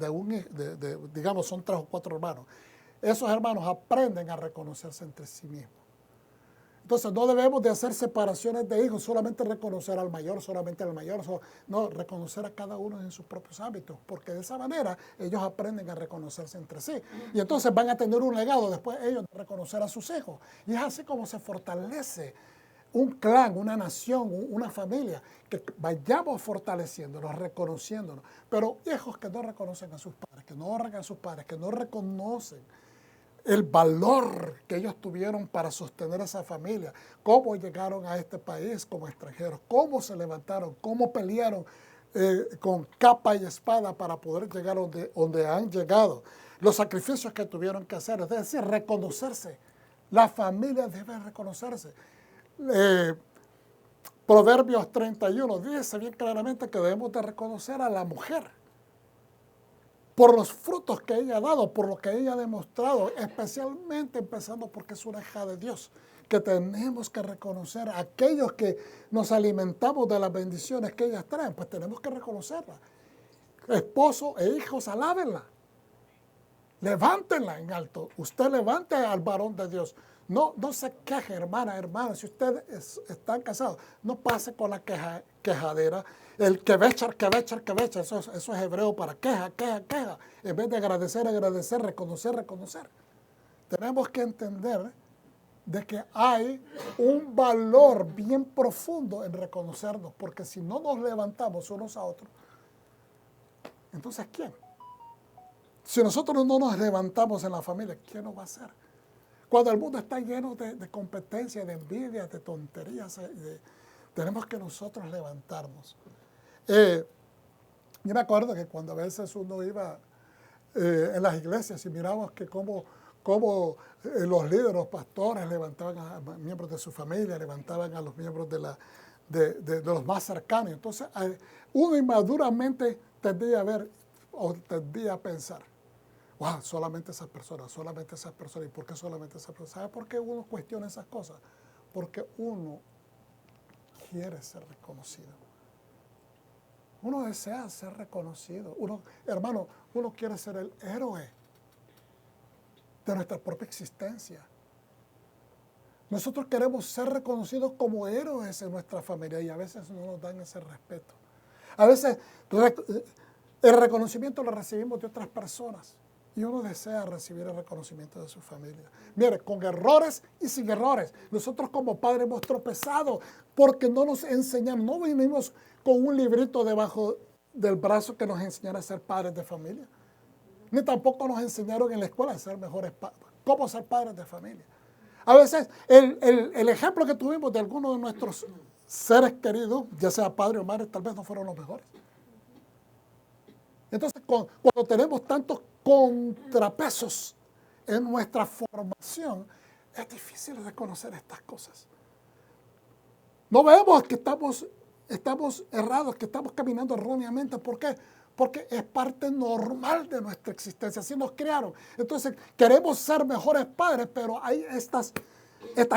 digamos, son 3 o 4 hermanos, esos hermanos aprenden a reconocerse entre sí mismos. Entonces, no debemos de hacer separaciones de hijos, solamente reconocer al mayor, no, reconocer a cada uno en sus propios hábitos, porque de esa manera ellos aprenden a reconocerse entre sí. Y entonces van a tener un legado después ellos de reconocer a sus hijos. Y es así como se fortalece un clan, una nación, una familia, que vayamos fortaleciéndonos, reconociéndonos. Pero hijos que no reconocen a sus padres, que no honran a sus padres, que no reconocen el valor que ellos tuvieron para sostener esa familia, cómo llegaron a este país como extranjeros, cómo se levantaron, cómo pelearon con capa y espada para poder llegar donde han llegado. Los sacrificios que tuvieron que hacer, es decir, reconocerse. La familia debe reconocerse. Proverbios 31 dice bien claramente que debemos de reconocer a la mujer por los frutos que ella ha dado, por lo que ella ha demostrado, especialmente empezando porque es una hija de Dios, que tenemos que reconocer a aquellos que nos alimentamos de las bendiciones que ellas traen, pues tenemos que reconocerla. Esposo e hijos, alábenla. Levántenla en alto. Usted levante al varón de Dios. No se queje, hermana. Si usted está casado, no pase con la quejadera. El que vechar. Eso es hebreo para queja. En vez de agradecer, reconocer. Tenemos que entender de que hay un valor bien profundo en reconocernos, porque si no nos levantamos unos a otros, entonces ¿quién? Si nosotros no nos levantamos en la familia, ¿quién lo va a hacer? Cuando el mundo está lleno de competencia, de envidia, de tonterías, tenemos que nosotros levantarnos. Yo me acuerdo que cuando a veces uno iba en las iglesias y miramos que cómo los líderes, los pastores levantaban a miembros de su familia, levantaban a los miembros de los más cercanos. Entonces, uno inmaduramente tendía a ver o tendía a pensar, wow, solamente esas personas. ¿Y por qué solamente esas personas? ¿Sabe por qué uno cuestiona esas cosas? Porque uno quiere ser reconocido. Uno desea ser reconocido. Hermano, uno quiere ser el héroe de nuestra propia existencia. Nosotros queremos ser reconocidos como héroes en nuestra familia y a veces no nos dan ese respeto. A veces el reconocimiento lo recibimos de otras personas y uno desea recibir el reconocimiento de su familia. Mire, con errores y sin errores. Nosotros como padres hemos tropezado porque no nos enseñan, no vinimos con un librito debajo del brazo que nos enseñara a ser padres de familia. Ni tampoco nos enseñaron en la escuela a ser mejores padres, cómo ser padres de familia. A veces el ejemplo que tuvimos de algunos de nuestros seres queridos, ya sea padre o madre, tal vez no fueron los mejores. Entonces, cuando tenemos tantos contrapesos en nuestra formación, es difícil reconocer estas cosas. No vemos que estamos errados, que estamos caminando erróneamente. ¿Por qué? Porque es parte normal de nuestra existencia. Así nos criaron. Entonces, queremos ser mejores padres, pero hay estas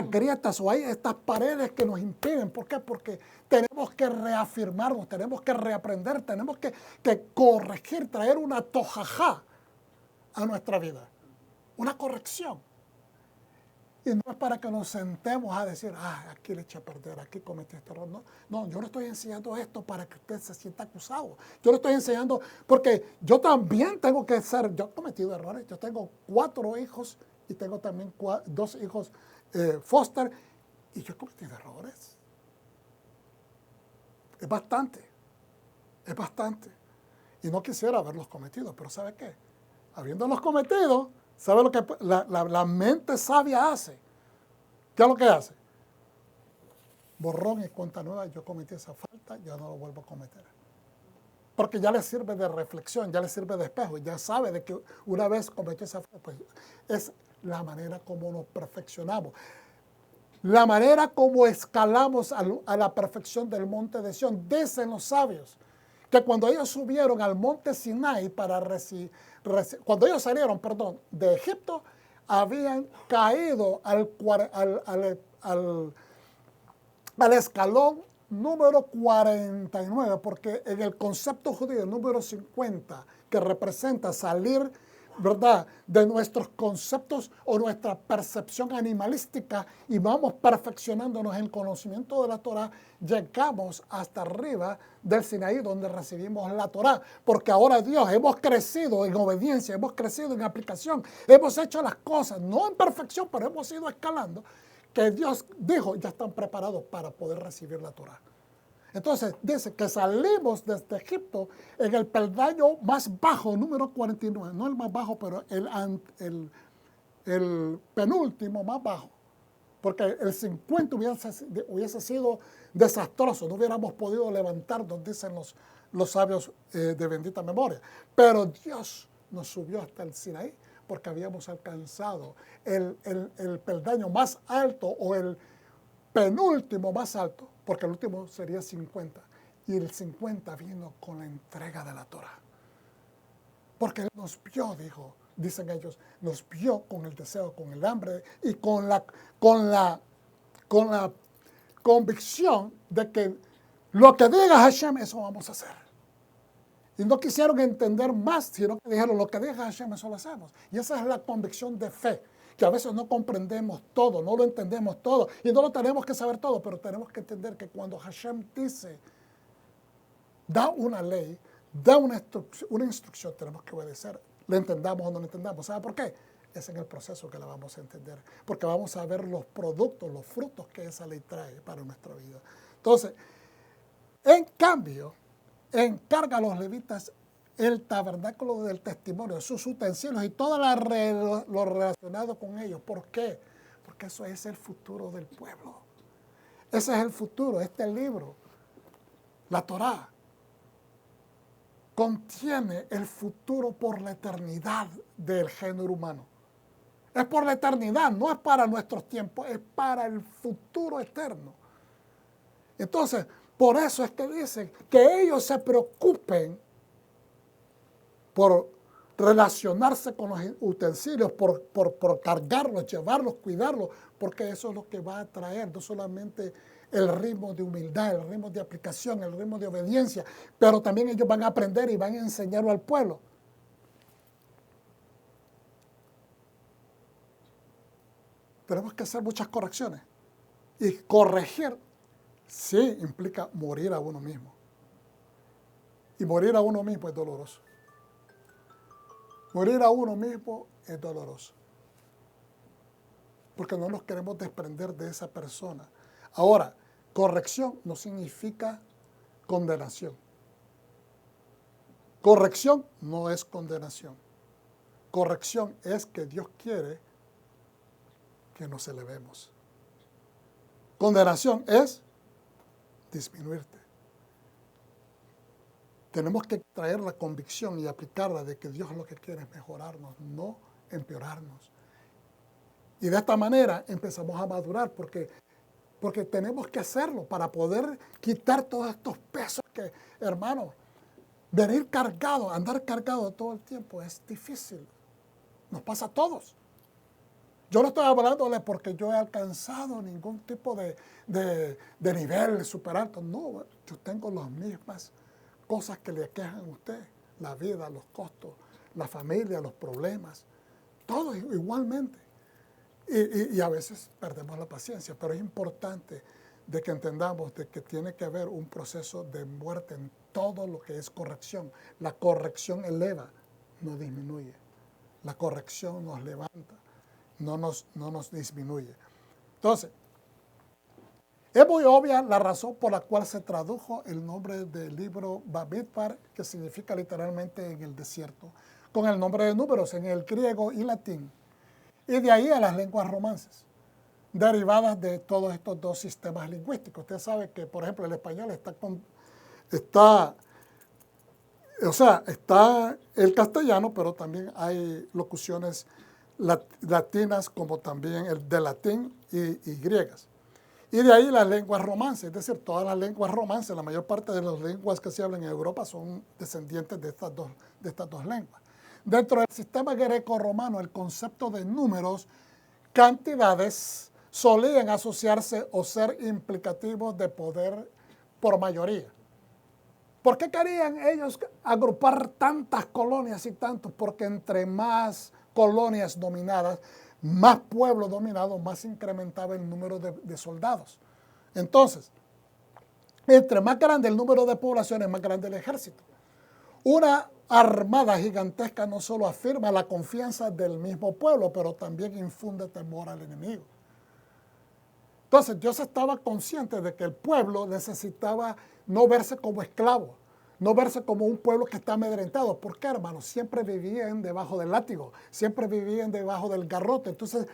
grietas o hay estas paredes que nos impiden. ¿Por qué? Porque tenemos que reafirmarnos, tenemos que reaprender, tenemos que corregir, traer una tojajá a nuestra vida. Una corrección. Y no es para que nos sentemos a decir, aquí le eché a perder, aquí cometí este error. No, yo no estoy enseñando esto para que usted se sienta acusado. Yo lo estoy enseñando porque yo también tengo que ser, yo he cometido errores. Yo tengo 4 hijos y tengo también 2 hijos foster y yo he cometido errores. Es bastante. Y no quisiera haberlos cometido, pero ¿sabe qué? Habiéndolos cometido, ¿sabe lo que la mente sabia hace? ¿Qué es lo que hace? Borrón y cuenta nueva, yo cometí esa falta, ya no lo vuelvo a cometer. Porque ya le sirve de reflexión, ya le sirve de espejo, ya sabe de que una vez cometió esa falta, pues es la manera como nos perfeccionamos. La manera como escalamos a la perfección del monte de Sión. Dicen los sabios que cuando ellos subieron al monte Sinai cuando ellos salieron, de Egipto, habían caído al escalón número 49, porque en el concepto judío, el número 50, que representa salir, ¿verdad?, de nuestros conceptos o nuestra percepción animalística y vamos perfeccionándonos en el conocimiento de la Torah, llegamos hasta arriba del Sinaí donde recibimos la Torah, porque ahora Dios, hemos crecido en obediencia, hemos crecido en aplicación, hemos hecho las cosas, no en perfección, pero hemos ido escalando, que Dios dijo, ya están preparados para poder recibir la Torah. Entonces, dice que salimos desde Egipto en el peldaño más bajo, número 49. No el más bajo, pero el penúltimo más bajo. porque el 50 hubiese sido desastroso, no hubiéramos podido levantarnos, dicen los sabios de bendita memoria. Pero Dios nos subió hasta el Sinaí porque habíamos alcanzado el peldaño más alto o el penúltimo más alto, porque el último sería 50. Y el 50 vino con la entrega de la Torah. Porque Él nos vio, dicen ellos, nos vio con el deseo, con el hambre y con la convicción de que lo que diga Hashem, eso vamos a hacer. Y no quisieron entender más, sino que dijeron, lo que diga Hashem, eso lo hacemos. Y esa es la convicción de fe, que a veces no comprendemos todo, no lo entendemos todo, y no lo tenemos que saber todo, pero tenemos que entender que cuando Hashem dice, da una ley, da una instrucción, tenemos que obedecer. ¿Le entendamos o no le entendamos? ¿Sabe por qué? Es en el proceso que la vamos a entender. Porque vamos a ver los productos, los frutos que esa ley trae para nuestra vida. Entonces, en cambio, encarga a los levitas el tabernáculo del testimonio, sus utensilios y todo lo relacionado con ellos. ¿Por qué? Porque eso es el futuro del pueblo. Ese es el futuro, este libro, la Torá, contiene el futuro por la eternidad del género humano. Es por la eternidad, no es para nuestros tiempos, es para el futuro eterno. Entonces, por eso es que dicen que ellos se preocupen por relacionarse con los utensilios, por cargarlos, llevarlos, cuidarlos, porque eso es lo que va a traer, no solamente el ritmo de humildad, el ritmo de aplicación, el ritmo de obediencia, pero también ellos van a aprender y van a enseñarlo al pueblo. Tenemos que hacer muchas correcciones. Y corregir sí implica morir a uno mismo. Y morir a uno mismo es doloroso. Morir a uno mismo es doloroso. Porque no nos queremos desprender de esa persona. Ahora, corrección no significa condenación. Corrección no es condenación. Corrección es que Dios quiere que nos elevemos. Condenación es disminuirte. Tenemos que traer la convicción y aplicarla de que Dios lo que quiere es mejorarnos, no empeorarnos. Y de esta manera empezamos a madurar porque tenemos que hacerlo para poder quitar todos estos pesos que, hermano, venir cargado, andar cargado todo el tiempo es difícil. Nos pasa a todos. Yo no estoy hablándole porque yo he alcanzado ningún tipo de nivel super alto. No, yo tengo las mismas cosas que le aquejan a usted. La vida, los costos, la familia, los problemas. Todo igualmente. Y a veces perdemos la paciencia, pero es importante de que entendamos de que tiene que haber un proceso de muerte en todo lo que es corrección. La corrección eleva, no disminuye. La corrección nos levanta, no nos disminuye. Entonces, es muy obvia la razón por la cual se tradujo el nombre del libro Bamidbar, que significa literalmente en el desierto, con el nombre de números en el griego y latín. Y de ahí a las lenguas romances, derivadas de todos estos dos sistemas lingüísticos. Usted sabe que, por ejemplo, el español está el castellano, pero también hay locuciones latinas como también el de latín y griegas. Y de ahí las lenguas romances, es decir, todas las lenguas romances, la mayor parte de las lenguas que se hablan en Europa son descendientes de estas dos lenguas. Dentro del sistema greco-romano, el concepto de números, cantidades, solían asociarse o ser implicativos de poder por mayoría. ¿Por qué querían ellos agrupar tantas colonias y tantos? Porque entre más colonias dominadas, más pueblos dominados, más incrementaba el número de soldados. Entonces, entre más grande el número de poblaciones, más grande el ejército. Una armada gigantesca no solo afirma la confianza del mismo pueblo, pero también infunde temor al enemigo. Entonces, Dios estaba consciente de que el pueblo necesitaba no verse como esclavo, no verse como un pueblo que está amedrentado. ¿Por qué, hermanos? Siempre vivían debajo del látigo, siempre vivían debajo del garrote. Entonces,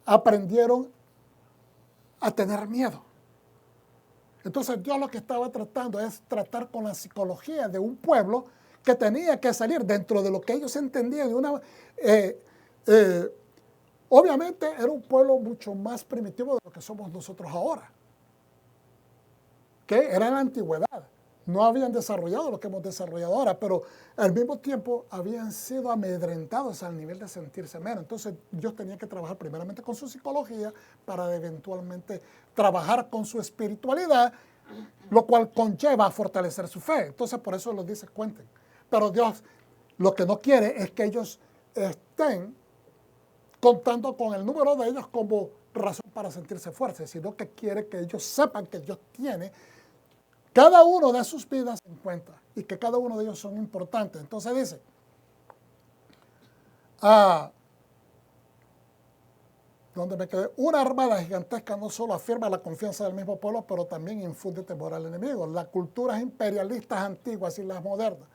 aprendieron a tener miedo. Entonces Dios lo que estaba tratando es tratar con la psicología de un pueblo que tenía que salir dentro de lo que ellos entendían. Obviamente era un pueblo mucho más primitivo de lo que somos nosotros ahora, que era en la antigüedad. No habían desarrollado lo que hemos desarrollado ahora, pero al mismo tiempo habían sido amedrentados al nivel de sentirse menos. Entonces Dios tenía que trabajar primeramente con su psicología para eventualmente trabajar con su espiritualidad, lo cual conlleva a fortalecer su fe. Entonces por eso los dice, cuenten. Pero Dios lo que no quiere es que ellos estén contando con el número de ellos como razón para sentirse fuertes, sino que quiere que ellos sepan que Dios tiene cada uno de sus vidas en cuenta y que cada uno de ellos son importantes. Entonces dice, donde me quedé, una armada gigantesca no solo afirma la confianza del mismo pueblo, pero también infunde temor al enemigo. Las culturas imperialistas antiguas y las modernas.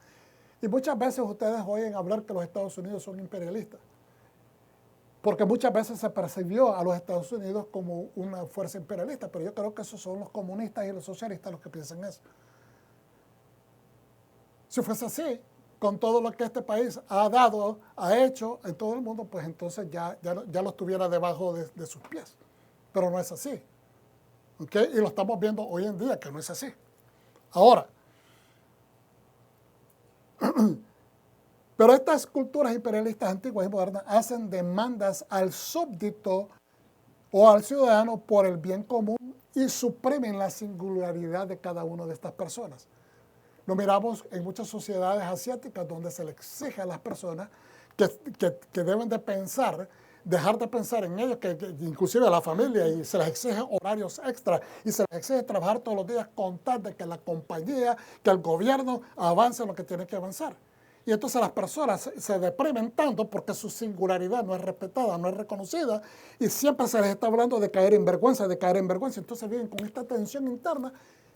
Y muchas veces ustedes oyen hablar que los Estados Unidos son imperialistas, porque muchas veces se percibió a los Estados Unidos como una fuerza imperialista, pero yo creo que esos son los comunistas y los socialistas los que piensan eso. Si fuese así, con todo lo que este país ha dado, ha hecho en todo el mundo, pues entonces ya lo estuviera debajo de sus pies. Pero no es así. ¿Okay? Y lo estamos viendo hoy en día que no es así. Ahora, pero estas culturas imperialistas antiguas y modernas hacen demandas al súbdito o al ciudadano por el bien común y suprimen la singularidad de cada una de estas personas. Lo miramos en muchas sociedades asiáticas donde se le exige a las personas que deben de pensar, dejar de pensar en ellos, que inclusive a la familia, y se les exige horarios extras y se les exige trabajar todos los días con tal de que la compañía, que el gobierno avance en lo que tiene que avanzar. Y entonces las personas se deprimen tanto porque su singularidad no es respetada, no es reconocida, y siempre se les está hablando de caer en vergüenza, de caer en vergüenza. Entonces viven con esta tensión interna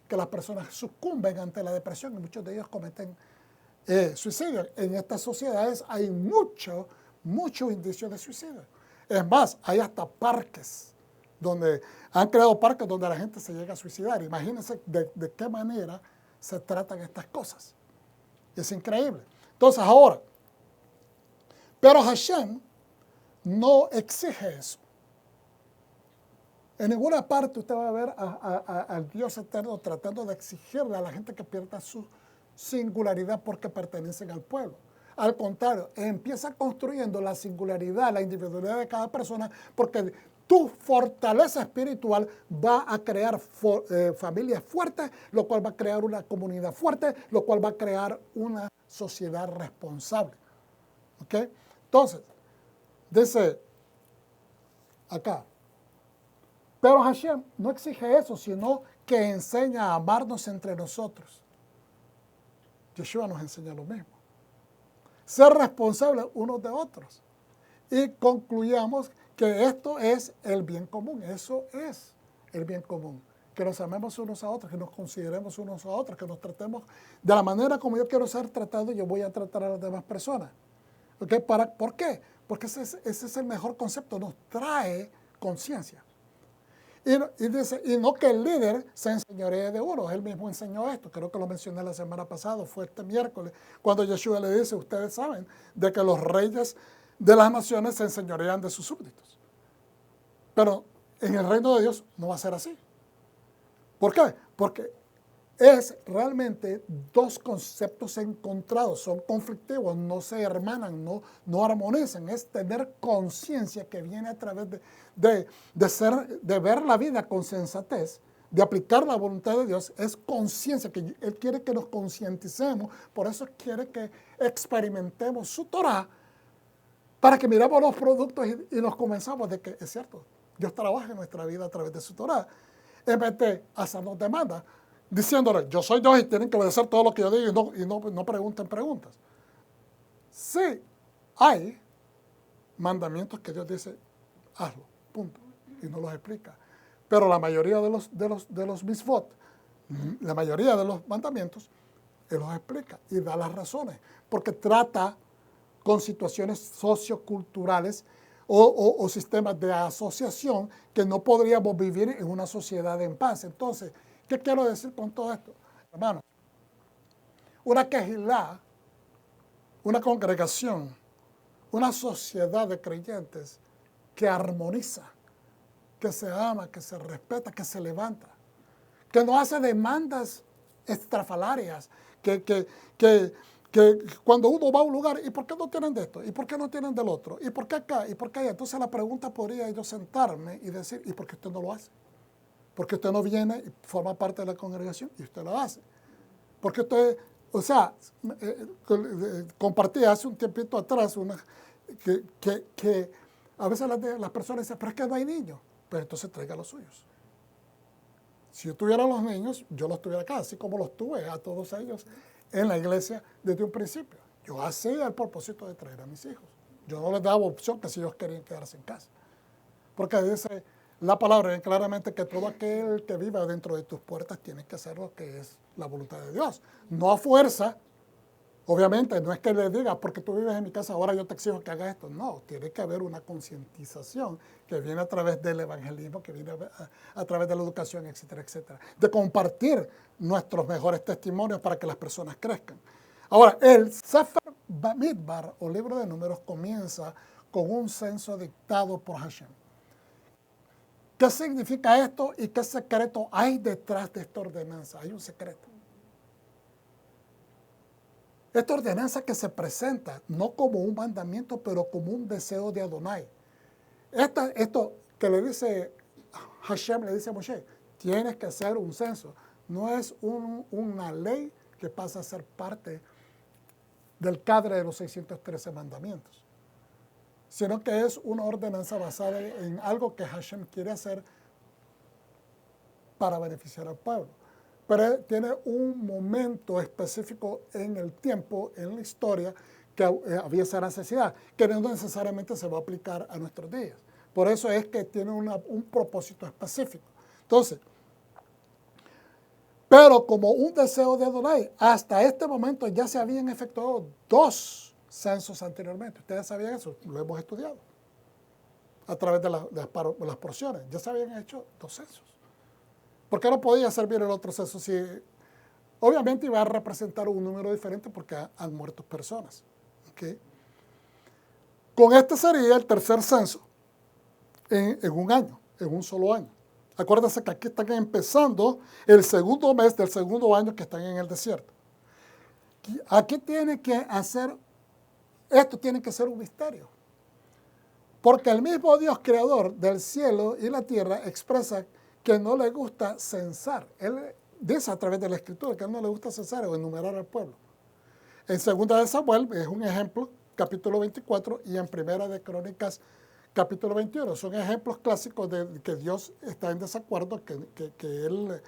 que las personas sucumben ante la depresión y muchos de ellos cometen suicidio. En estas sociedades hay muchos indicios de suicidio. Es más, hay hasta parques donde han creado parques donde la gente se llega a suicidar. Imagínense de qué manera se tratan estas cosas. Es increíble. Entonces ahora, pero Hashem no exige eso. En ninguna parte usted va a ver al Dios eterno tratando de exigirle a la gente que pierda su singularidad porque pertenecen al pueblo. Al contrario, empieza construyendo la singularidad, la individualidad de cada persona, porque tu fortaleza espiritual va a crear familias fuertes, lo cual va a crear una comunidad fuerte, lo cual va a crear una sociedad responsable. ¿Ok? Entonces, dice acá, pero Hashem no exige eso, sino que enseña a amarnos entre nosotros. Yeshua nos enseña lo mismo. Ser responsables unos de otros. Y concluyamos que esto es el bien común. Eso es el bien común. Que nos amemos unos a otros, que nos consideremos unos a otros, que nos tratemos de la manera como yo quiero ser tratado, yo voy a tratar a las demás personas. ¿Okay? ¿Por qué? Porque ese es el mejor concepto. Nos trae conciencia. Y dice, y no que el líder se enseñoree de uno. Él mismo enseñó esto. Creo que lo mencioné la semana pasada, fue este miércoles, cuando Yeshua le dice, ustedes saben de que los reyes de las naciones se enseñorean de sus súbditos. Pero en el reino de Dios no va a ser así. ¿Por qué? Porque es realmente dos conceptos encontrados, son conflictivos, no se hermanan, no armonizan. Es tener conciencia que viene a través de ver la vida con sensatez, de aplicar la voluntad de Dios. Es conciencia, que Él quiere que nos concienticemos, por eso quiere que experimentemos su Torah, para que miremos los productos y nos convenzamos de que es cierto, Dios trabaja en nuestra vida a través de su Torah, en vez de hacernos demandas, diciéndole, yo soy Dios y tienen que obedecer todo lo que yo digo y no pregunten preguntas. Sí, hay mandamientos que Dios dice, hazlo, punto, y no los explica. Pero la mayoría de los misvot, la mayoría de los mandamientos, Él los explica y da las razones, porque trata con situaciones socioculturales o sistemas de asociación que no podríamos vivir en una sociedad en paz. Entonces, ¿qué quiero decir con todo esto? Hermanos, una quejilá, una congregación, una sociedad de creyentes que armoniza, que se ama, que se respeta, que se levanta, que no hace demandas estrafalarias, que cuando uno va a un lugar, ¿y por qué no tienen de esto? ¿Y por qué no tienen del otro? ¿Y por qué acá? ¿Y por qué allá? Entonces la pregunta podría yo sentarme y decir, ¿y por qué usted no lo hace? Porque usted no viene y forma parte de la congregación y usted lo hace. Porque usted, o sea, compartí hace un tiempito atrás que a veces las personas dicen, pero es que no hay niños. Pues entonces traiga los suyos. Si yo tuviera los niños, yo los tuviera acá, así como los tuve a todos ellos en la iglesia desde un principio. Yo hacía el propósito de traer a mis hijos. Yo no les daba opción que si ellos querían quedarse en casa. Porque dice la palabra bien claramente que todo aquel que viva dentro de tus puertas tiene que hacer lo que es la voluntad de Dios. No a fuerza. Obviamente, no es que le diga, porque tú vives en mi casa, ahora yo te exijo que hagas esto. No, tiene que haber una concientización que viene a través del evangelismo, que viene a través de la educación, etcétera, etcétera. De compartir nuestros mejores testimonios para que las personas crezcan. Ahora, el Sefer Bamidbar, o libro de números, comienza con un censo dictado por Hashem. ¿Qué significa esto y qué secreto hay detrás de esta ordenanza? Hay un secreto. Esta ordenanza que se presenta no como un mandamiento, pero como un deseo de Adonai. Esto que le dice Hashem, le dice a Moshe, tienes que hacer un censo. No es una ley que pasa a ser parte del cadre de los 613 mandamientos, sino que es una ordenanza basada en algo que Hashem quiere hacer para beneficiar al pueblo. Pero tiene un momento específico en el tiempo, en la historia, que había esa necesidad, que no necesariamente se va a aplicar a nuestros días. Por eso es que tiene un propósito específico. Entonces, pero como un deseo de Adonai, hasta este momento ya se habían efectuado 2 censos anteriormente. Ustedes sabían eso, lo hemos estudiado a través de las porciones. Ya se habían hecho 2 censos. ¿Por qué no podía servir el otro censo? Si obviamente iba a representar un número diferente porque han muerto personas. ¿Okay? Con este sería el tercer censo en un año, en un solo año. Acuérdense que aquí están empezando el segundo mes del segundo año que están en el desierto. Aquí esto tiene que ser un misterio. Porque el mismo Dios creador del cielo y la tierra expresa que no le gusta censar. Él dice a través de la Escritura que a él no le gusta censar o enumerar al pueblo. En 2 de Samuel es un ejemplo, capítulo 24, y en 1 de Crónicas, capítulo 21. Son ejemplos clásicos de que Dios está en desacuerdo, que él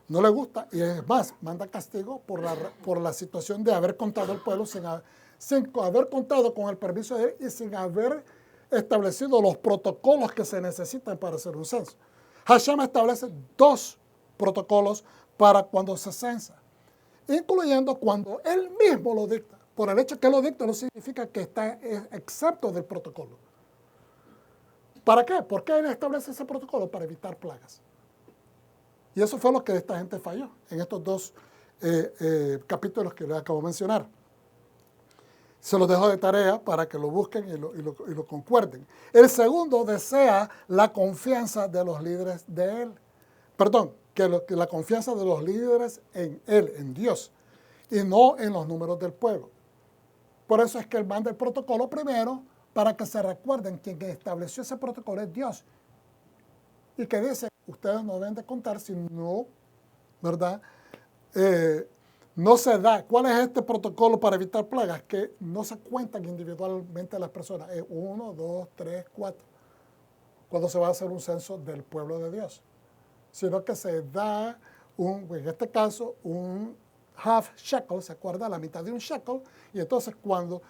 no le gusta, y es más, manda castigo por la situación de haber contado al pueblo sin haber contado con el permiso de él y sin haber establecido los protocolos que se necesitan para hacer un censo. Hashem establece 2 protocolos para cuando se censa, incluyendo cuando él mismo lo dicta. Por el hecho que lo dicta no significa que está excepto del protocolo. ¿Para qué? ¿Por qué él establece ese protocolo? Para evitar plagas. Y eso fue lo que esta gente falló en estos 2 capítulos que les acabo de mencionar. Se los dejo de tarea para que lo busquen y lo concuerden. El segundo desea la confianza de los líderes de él. Perdón, que la confianza de los líderes en él, en Dios, y no en los números del pueblo. Por eso es que él manda el protocolo primero para que se recuerden que quien estableció ese protocolo es Dios. Y que dice, ustedes no deben de contar si no, ¿verdad? No se da. ¿Cuál es este protocolo para evitar plagas? Que no se cuentan individualmente las personas. Es 1, 2, 3, 4. Cuando se va a hacer un censo del pueblo de Dios. Sino que se da, en este caso, un half shekel, ¿se acuerda? La mitad de un shekel. Y entonces cuando,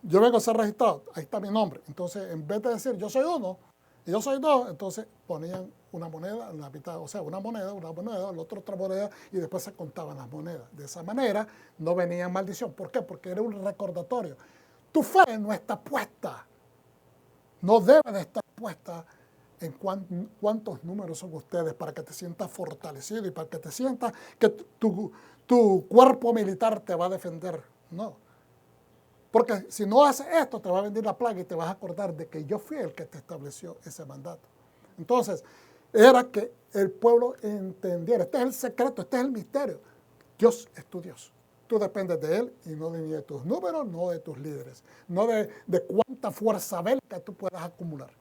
yo vengo a ser registrado, ahí está mi nombre. Entonces, en vez de decir yo soy 1 y yo soy 2, entonces ponían una moneda en la mitad, o sea, una moneda, el otro otra moneda, y después se contaban las monedas. De esa manera no venía maldición. ¿Por qué? Porque era un recordatorio. Tu fe no está puesta No debe de estar puesta en cuántos números son ustedes para que te sientas fortalecido y para que te sientas que tu cuerpo militar te va a defender. No. Porque si no haces esto, te va a venir la plaga y te vas a acordar de que yo fui el que te estableció ese mandato. Entonces, era que el pueblo entendiera. Este es el secreto, este es el misterio. Dios es tu Dios. Tú dependes de Él y no ni de tus números, no de tus líderes, no de cuánta fuerza bélica tú puedas acumular.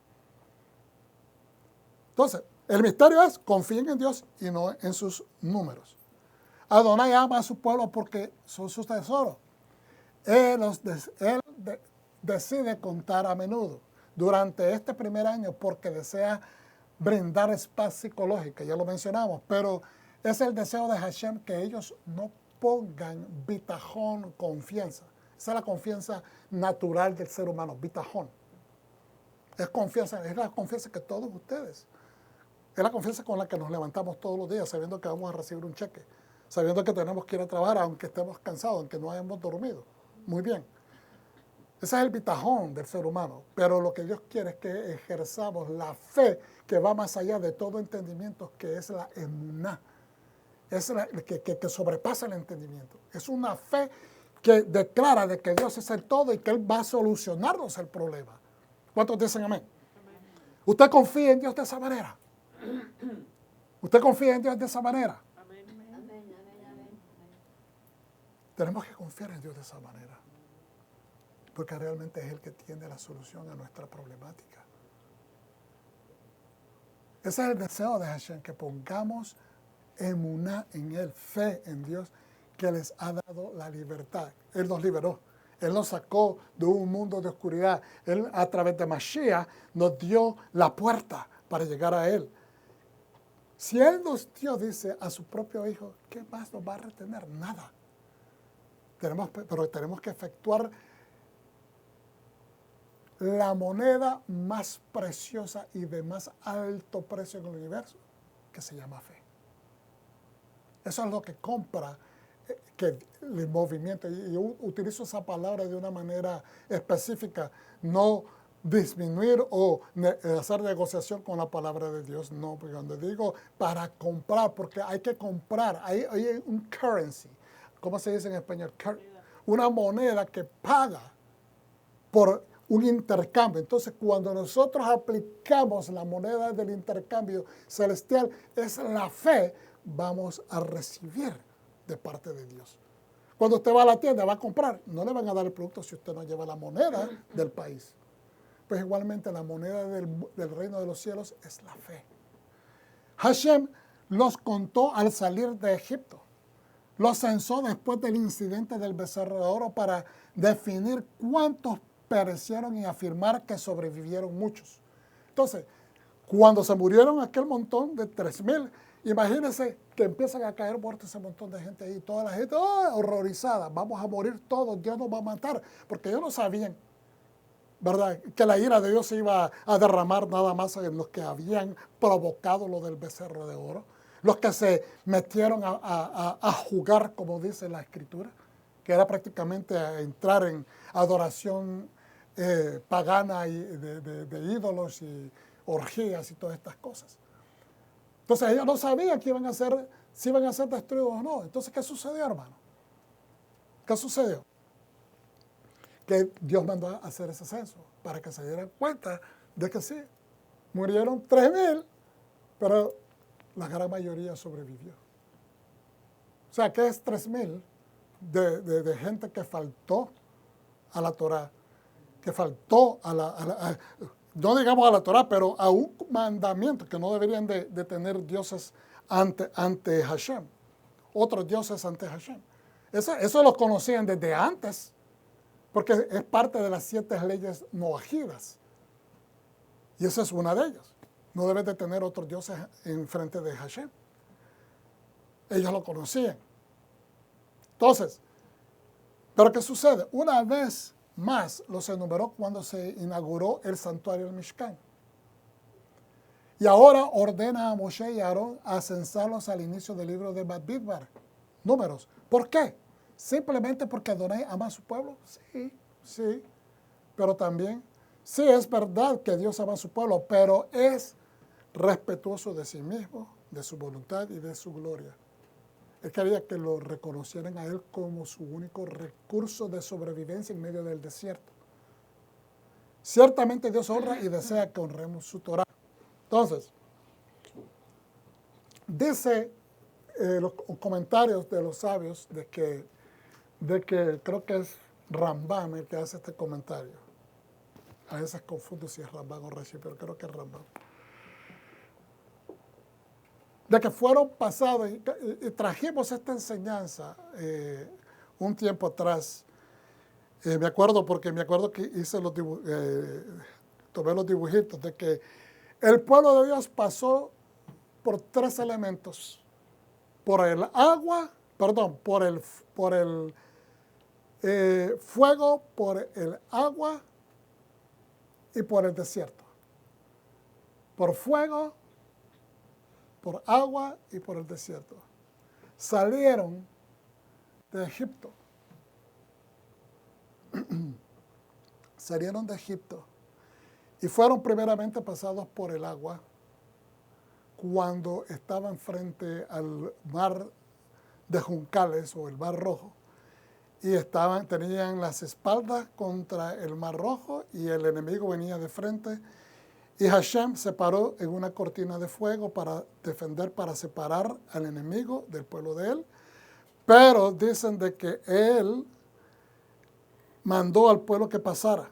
Entonces, el misterio es confíen en Dios y no en sus números. Adonai ama a su pueblo porque son sus tesoros. Él decide contar a menudo durante este primer año porque desea brindar paz psicológica, ya lo mencionamos, pero es el deseo de Hashem que ellos no pongan bitajón, confianza. Esa es la confianza natural del ser humano, bitajón. Es la confianza que todos ustedes. Es la confianza con la que nos levantamos todos los días, sabiendo que vamos a recibir un cheque, sabiendo que tenemos que ir a trabajar, aunque estemos cansados, aunque no hayamos dormido. Muy bien. Ese es el bitajón del ser humano. Pero lo que Dios quiere es que ejerzamos la fe que va más allá de todo entendimiento, que es la emuná. Es que sobrepasa el entendimiento. Es una fe que declara de que Dios es el todo y que Él va a solucionarnos el problema. ¿Cuántos dicen amén? Amén. ¿Usted confía en Dios de esa manera? ¿Usted confía en Dios de esa manera? Amén. Tenemos que confiar en Dios de esa manera, porque realmente es el que tiene la solución a nuestra problemática. Ese es el deseo de Hashem, que pongamos emuná en Él, fe en Dios, que les ha dado la libertad. Él nos liberó. Él nos sacó de un mundo de oscuridad. Él, a través de Mashiach, nos dio la puerta para llegar a Él. Si Él nos dio, dice, a su propio Hijo, ¿qué más nos va a retener? Nada. Pero tenemos que efectuar la moneda más preciosa y de más alto precio en el universo, que se llama fe. Eso es lo que compra el movimiento. Y yo utilizo esa palabra de una manera específica, no disminuir o hacer negociación con la palabra de Dios. No, porque cuando digo para comprar, porque hay que comprar, hay un currency, ¿cómo se dice en español? Una moneda que paga por un intercambio. Entonces, cuando nosotros aplicamos la moneda del intercambio celestial, es la fe, vamos a recibir de parte de Dios. Cuando usted va a la tienda, va a comprar, no le van a dar el producto si usted no lleva la moneda del país. Pues igualmente la moneda del reino de los cielos es la fe. Hashem los contó al salir de Egipto. Los censó después del incidente del becerro de oro para definir cuántos perecieron y afirmar que sobrevivieron muchos. Entonces, cuando se murieron aquel montón de 3,000, imagínense que empiezan a caer muertos ese montón de gente ahí. Toda la gente horrorizada. Vamos a morir todos, Dios nos va a matar. Porque ellos no sabían, ¿verdad?, que la ira de Dios se iba a derramar nada más en los que habían provocado lo del becerro de oro. Los que se metieron a jugar, como dice la Escritura, que era prácticamente a entrar en adoración pagana y de ídolos y orgías y todas estas cosas. Entonces ellos no sabían que iban a ser, si iban a ser destruidos o no. Entonces, ¿qué sucedió, hermano? ¿Qué sucedió? Que Dios mandó a hacer ese censo para que se dieran cuenta de que sí, murieron 3,000, pero la gran mayoría sobrevivió. O sea, ¿qué es 3,000 de gente que faltó a la Torá? Que faltó no digamos a la Torá, pero a un mandamiento que no deberían de tener dioses ante Hashem, otros dioses ante Hashem. Eso lo conocían desde antes, porque es parte de las 7 leyes noajidas. Y esa es una de ellas. No debes de tener otros dioses en frente de Hashem. Ellos lo conocían. Entonces, ¿pero qué sucede? Una vez más los enumeró cuando se inauguró el santuario del Mishkan. Y ahora ordena a Moshe y a Aarón a censarlos al inicio del libro de Bamidbar. Números. ¿Por qué? Simplemente porque Adonai ama a su pueblo. Sí, sí. Pero también Sí, es verdad que Dios ama a su pueblo, pero es respetuoso de sí mismo, de su voluntad y de su gloria. Él quería que lo reconocieran a Él como su único recurso de sobrevivencia en medio del desierto. Ciertamente Dios honra y desea que honremos su Torah. Entonces, dice los comentarios de los sabios de que creo que es Rambam el que hace este comentario. A veces confundo si es Rambam o Rashi, pero creo que es Rambam. De que fueron pasados y trajimos esta enseñanza un tiempo atrás. Me acuerdo que hice tomé los dibujitos de que el pueblo de Dios pasó por tres elementos. Por el agua, perdón, por el fuego, por el agua y por el desierto. Por fuego, por agua y por el desierto. Salieron de Egipto. Salieron de Egipto y fueron primeramente pasados por el agua cuando estaban frente al mar de Juncales o el Mar Rojo y tenían las espaldas contra el Mar Rojo y el enemigo venía de frente y Hashem se paró en una cortina de fuego para defender, para separar al enemigo del pueblo de él, pero dicen de que él mandó al pueblo que pasara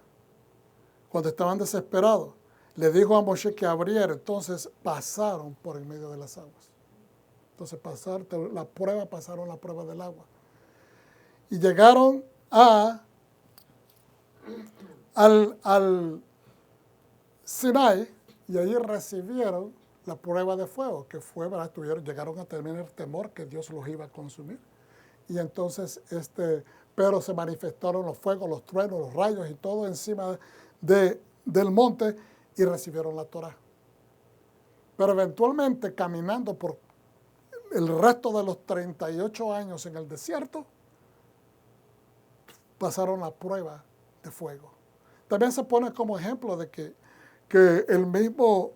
cuando estaban desesperados. Le dijo a Moshe que abriera, entonces pasaron por el medio de las aguas. Entonces pasaron la prueba del agua. Y llegaron al Sinai y allí recibieron la prueba de fuego, que fue, ¿verdad? Llegaron a tener temor que Dios los iba a consumir. Y entonces, pero se manifestaron los fuegos, los truenos, los rayos y todo encima del monte y recibieron la Torá. Pero eventualmente, caminando por el resto de los 38 años en el desierto, pasaron la prueba de fuego. También se pone como ejemplo de que el mismo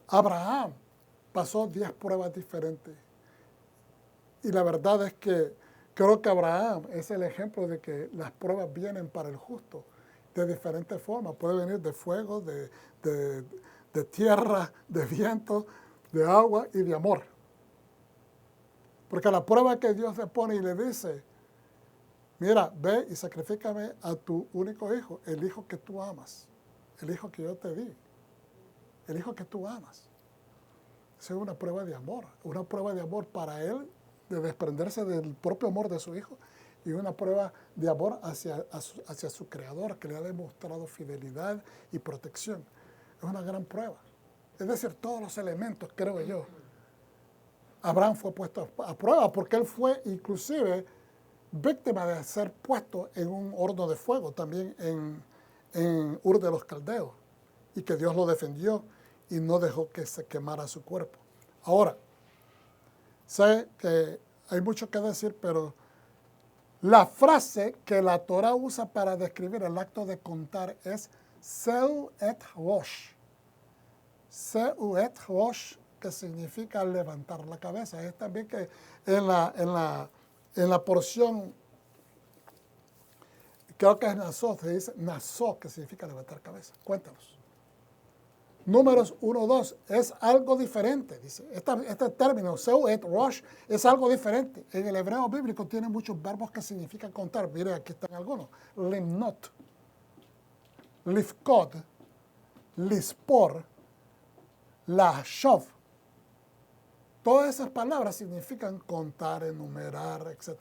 Abraham pasó 10 pruebas diferentes. Y la verdad es que creo que Abraham es el ejemplo de que las pruebas vienen para el justo de diferentes formas. Puede venir de fuego, de tierra, de viento, de agua y de amor. Porque la prueba que Dios le pone y le dice, mira, ve y sacrifícame a tu único hijo, el hijo que tú amas, el hijo que yo te di, el hijo que tú amas. Esa es una prueba de amor para él, de desprenderse del propio amor de su hijo, y una prueba de amor hacia su creador, que le ha demostrado fidelidad y protección. Es una gran prueba. Es decir, todos los elementos, creo yo. Abraham fue puesto a prueba porque él fue inclusive víctima de ser puesto en un horno de fuego también en Ur de los Caldeos, y que Dios lo defendió y no dejó que se quemara su cuerpo. Ahora, sé que hay mucho que decir, pero la frase que la Torah usa para describir el acto de contar es Seu et Rosh. Seu et Rosh, que significa levantar la cabeza. Es también que en la porción, creo que es Nasó, se dice Nasó, que significa levantar cabeza. Cuéntanos. Números 1-2 es algo diferente, dice. Este término, Seu et Rosh, es algo diferente. En el hebreo bíblico tiene muchos verbos que significan contar. Mire, aquí están algunos. Limnot, lifkod, lispor, lashov. Todas esas palabras significan contar, enumerar, etc.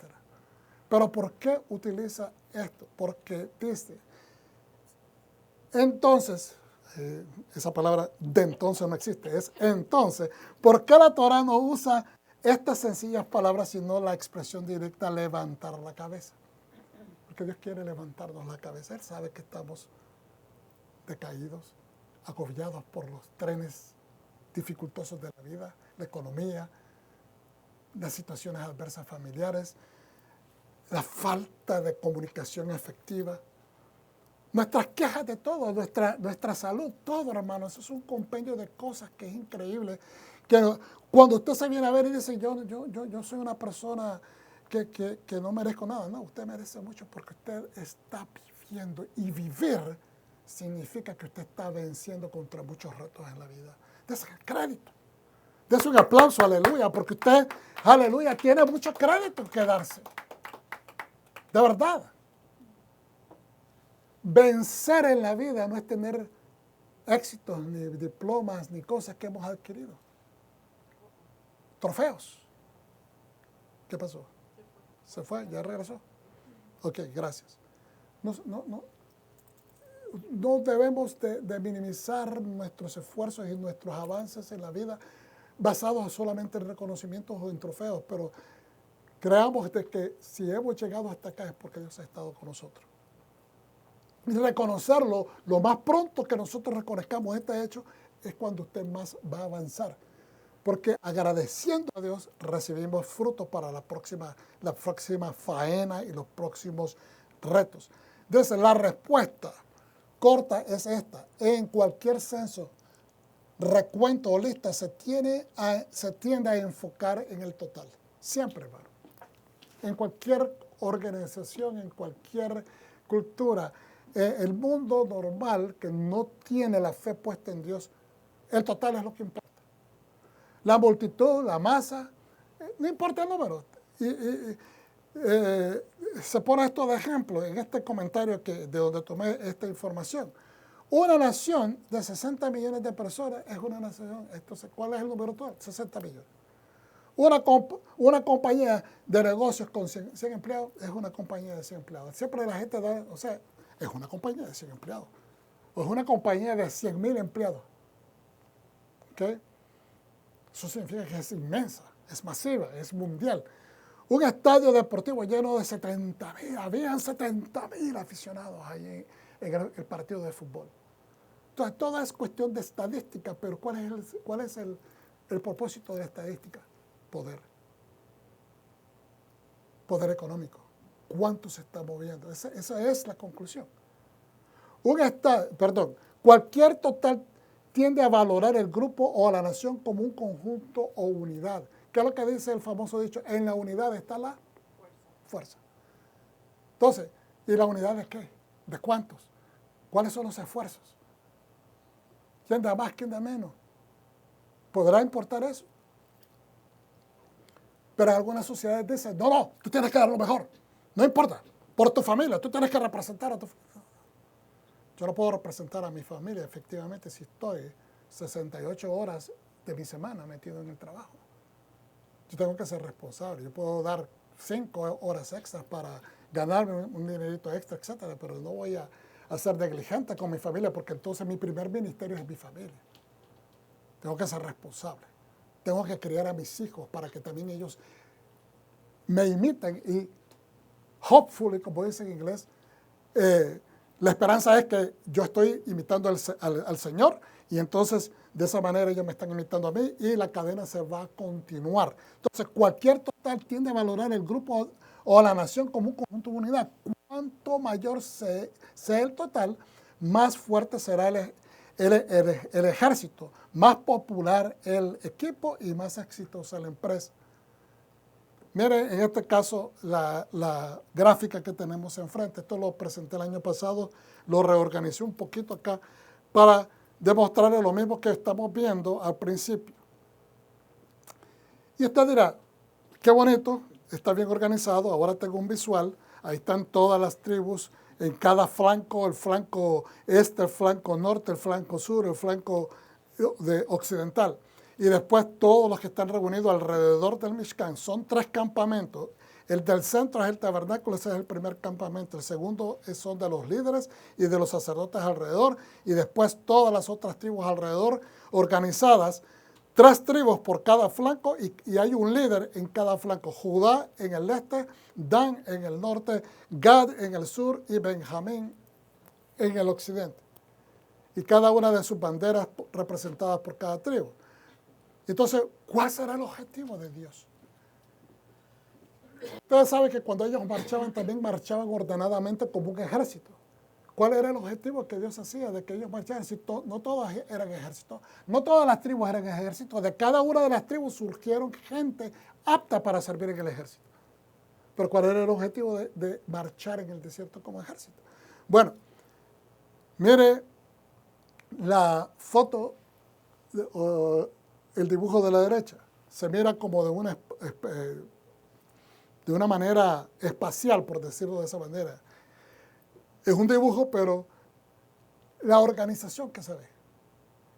Pero ¿por qué utiliza esto? Porque dice, entonces, esa palabra de entonces no existe, es entonces. ¿Por qué la Torah no usa estas sencillas palabras sino la expresión directa levantar la cabeza? Porque Dios quiere levantarnos la cabeza. Él sabe que estamos decaídos, agobiados por los trenes dificultosos de la vida, la economía, las situaciones adversas familiares, la falta de comunicación efectiva, nuestras quejas de todo, nuestra salud, todo, hermano. Eso es un compendio de cosas que es increíble. Que cuando usted se viene a ver y dice, yo soy una persona que no merezco nada. No, usted merece mucho porque usted está viviendo. Y vivir significa que usted está venciendo contra muchos retos en la vida. Dese crédito. Dese un aplauso, aleluya, porque usted, aleluya, tiene mucho crédito que darse. De verdad. Vencer en la vida no es tener éxitos, ni diplomas, ni cosas que hemos adquirido. Trofeos. ¿Qué pasó? ¿Se fue? ¿Ya regresó? Ok, gracias. No debemos de minimizar nuestros esfuerzos y nuestros avances en la vida basados solamente en reconocimientos o en trofeos, pero creamos de que si hemos llegado hasta acá es porque Dios ha estado con nosotros. Y reconocerlo lo más pronto que nosotros reconozcamos este hecho es cuando usted más va a avanzar. Porque agradeciendo a Dios recibimos frutos para la próxima faena y los próximos retos. Entonces la respuesta corta es esta. En cualquier censo, recuento o lista se tiende a enfocar en el total. Siempre, hermano. En cualquier organización, en cualquier cultura, el mundo normal que no tiene la fe puesta en Dios, el total es lo que importa. La multitud, la masa, no importa el número. Se pone esto de ejemplo en este comentario de donde tomé esta información. Una nación de 60 millones de personas es una nación. Entonces, ¿cuál es el número total? 60 millones. Una compañía de negocios con 100 empleados es una compañía de 100 empleados. Siempre la gente da, o sea, es una compañía de 100 empleados. O es una compañía de 100,000 empleados. ¿Ok? Eso significa que es inmensa, es masiva, es mundial. Un estadio deportivo lleno de 70,000, habían 70,000 aficionados ahí en el partido de fútbol. Entonces, todo es cuestión de estadística, pero ¿cuál es el propósito de la estadística? Poder. Poder económico. ¿Cuánto se está moviendo? Esa es la conclusión. Cualquier total tiende a valorar el grupo o a la nación como un conjunto o unidad. ¿Qué es lo que dice el famoso dicho? En la unidad está la fuerza. Entonces, ¿y la unidad de qué? ¿De cuántos? ¿Cuáles son los esfuerzos? ¿Quién da más, quién da menos? ¿Podrá importar eso? Pero algunas sociedades dicen, no, tú tienes que dar lo mejor. No importa, por tu familia, tú tienes que representar a tu familia. Yo no puedo representar a mi familia, efectivamente, si estoy 68 horas de mi semana metido en el trabajo. Yo tengo que ser responsable. Yo puedo dar 5 horas extras para ganarme un dinerito extra, etcétera, pero no voy a ser negligente con mi familia porque entonces mi primer ministerio es mi familia. Tengo que ser responsable. Tengo que criar a mis hijos para que también ellos me imiten y hopefully, como dice en inglés, la esperanza es que yo estoy imitando al Señor y entonces de esa manera ellos me están imitando a mí y la cadena se va a continuar. Entonces cualquier total tiende a valorar el grupo o a la nación como un conjunto de unidad. Cuanto mayor sea el total, más fuerte será el ejército, más popular el equipo y más exitosa la empresa. Mire, en este caso, la gráfica que tenemos enfrente, esto lo presenté el año pasado, lo reorganicé un poquito acá para demostrarle lo mismo que estamos viendo al principio. Y usted dirá, qué bonito, está bien organizado, ahora tengo un visual, ahí están todas las tribus en cada flanco, el flanco este, el flanco norte, el flanco sur, el flanco occidental. Y después todos los que están reunidos alrededor del Mishkan. Son 3 campamentos. El del centro es el tabernáculo, ese es el primer campamento. El segundo son de los líderes y de los sacerdotes alrededor. Y después todas las otras tribus alrededor organizadas. 3 tribus por cada flanco y hay un líder en cada flanco. Judá en el este, Dan en el norte, Gad en el sur y Benjamín en el occidente. Y cada una de sus banderas representadas por cada tribu. Entonces, ¿cuál será el objetivo de Dios? Ustedes saben que cuando ellos marchaban, también marchaban ordenadamente como un ejército. ¿Cuál era el objetivo que Dios hacía de que ellos marcharan? Si no todas eran ejércitos, no todas las tribus eran ejércitos. De cada una de las tribus surgieron gente apta para servir en el ejército. Pero ¿cuál era el objetivo de marchar en el desierto como ejército? Bueno, mire la foto, el dibujo de la derecha. Se mira como de una manera espacial, por decirlo de esa manera. Es un dibujo, pero la organización que se ve.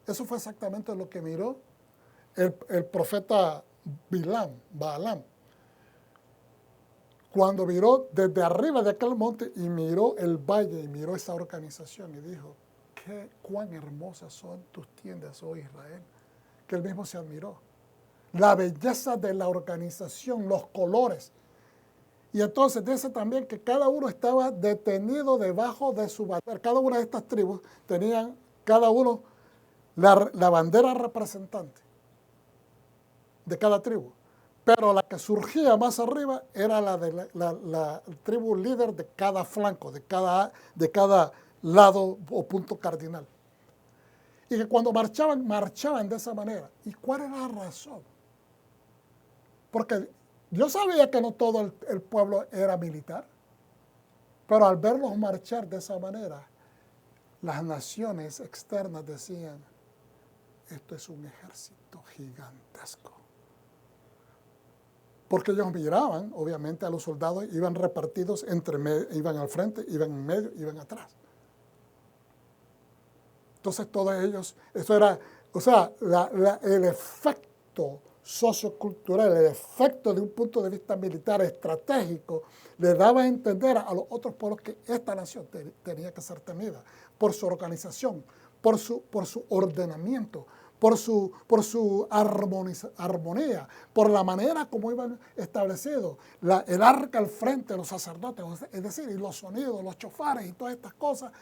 Eso fue exactamente lo que miró el profeta Balaam. Cuando miró desde arriba de aquel monte y miró el valle y miró esa organización y dijo, cuán hermosas son tus tiendas, oh Israel, que él mismo se admiró. La belleza de la organización, los colores. Y entonces dice también que cada uno estaba detenido debajo de su bandera. Cada una de estas tribus tenían, cada uno, la bandera representante de cada tribu. Pero la que surgía más arriba era la de la tribu líder de cada flanco, de cada lado o punto cardinal. Y que cuando marchaban de esa manera. ¿Y cuál era la razón? Porque yo sabía que no todo el pueblo era militar, pero al verlos marchar de esa manera, las naciones externas decían, esto es un ejército gigantesco. Porque ellos miraban, obviamente, a los soldados, iban repartidos iban al frente, iban en medio, iban atrás. Entonces todos ellos, eso era, o sea, el efecto sociocultural, el efecto de un punto de vista militar estratégico, le daba a entender a los otros pueblos que esta nación tenía que ser temida por su organización, por su ordenamiento, por su armonía, por la manera como iban establecidos, el arca al frente, los sacerdotes, es decir, y los sonidos, los chofares y todas estas cosas,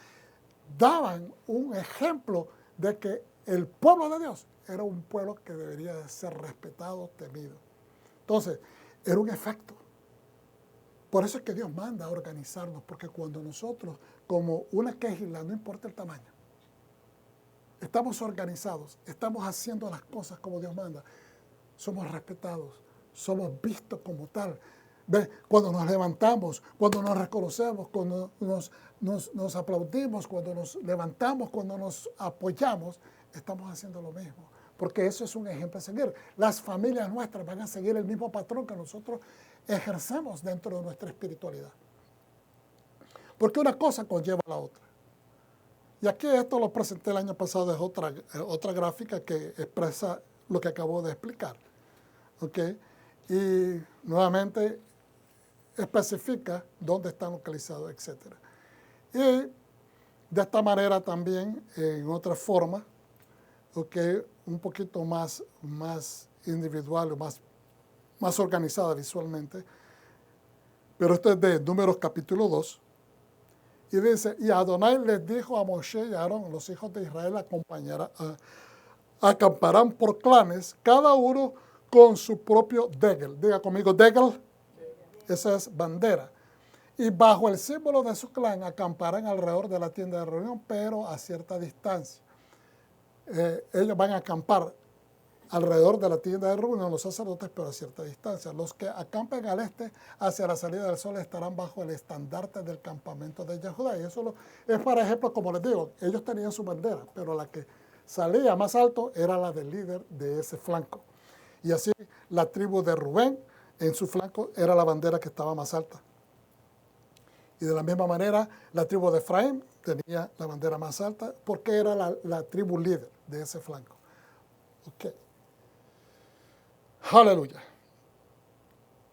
daban un ejemplo de que el pueblo de Dios era un pueblo que debería de ser respetado, temido. Entonces, era un efecto. Por eso es que Dios manda a organizarnos, porque cuando nosotros, como una quejila, no importa el tamaño, estamos organizados, estamos haciendo las cosas como Dios manda, somos respetados, somos vistos como tal. ¿Ve? Cuando nos levantamos, cuando nos reconocemos, cuando nos aplaudimos, cuando nos levantamos, cuando nos apoyamos, estamos haciendo lo mismo. Porque eso es un ejemplo a seguir. Las familias nuestras van a seguir el mismo patrón que nosotros ejercemos dentro de nuestra espiritualidad. Porque una cosa conlleva a la otra. Y aquí esto lo presenté el año pasado, es otra gráfica que expresa lo que acabo de explicar. ¿Okay? Y nuevamente especifica dónde están localizados, etc. Y de esta manera también, en otra forma, okay, un poquito más individual, más organizada visualmente, pero esto es de Números capítulo 2, y dice, y Adonai les dijo a Moshe y a Aarón, los hijos de Israel, acamparán por clanes, cada uno con su propio degel. Diga conmigo, degel. Esa es bandera. Y bajo el símbolo de su clan acamparán alrededor de la tienda de reunión, pero a cierta distancia. Ellos van a acampar alrededor de la tienda de reunión, los sacerdotes, pero a cierta distancia. Los que acampen al este, hacia la salida del sol, estarán bajo el estandarte del campamento de Yehudá. Y eso es, por ejemplo, como les digo, ellos tenían su bandera, pero la que salía más alto era la del líder de ese flanco. Y así la tribu de Rubén, en su flanco, era la bandera que estaba más alta. Y de la misma manera, la tribu de Efraín tenía la bandera más alta porque era la tribu líder de ese flanco. Ok. Aleluya.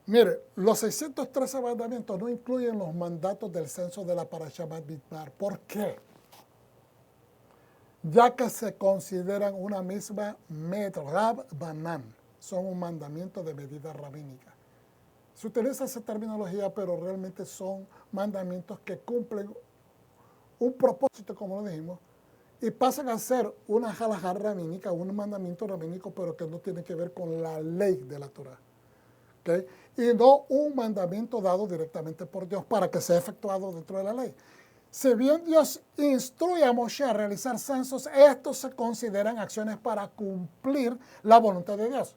Mire, los 613 mandamientos no incluyen los mandatos del censo de la Parashá Bamidbar. ¿Por qué? Ya que se consideran una misma Rab Banan. Son un mandamiento de medida rabínica. Se utiliza esa terminología, pero realmente son mandamientos que cumplen un propósito, como lo dijimos, y pasan a ser una halajá rabínica, un mandamiento rabínico, pero que no tiene que ver con la ley de la Torah. ¿ok? Y no un mandamiento dado directamente por Dios para que sea efectuado dentro de la ley. Si bien Dios instruye a Moshe a realizar censos, estos se consideran acciones para cumplir la voluntad de Dios.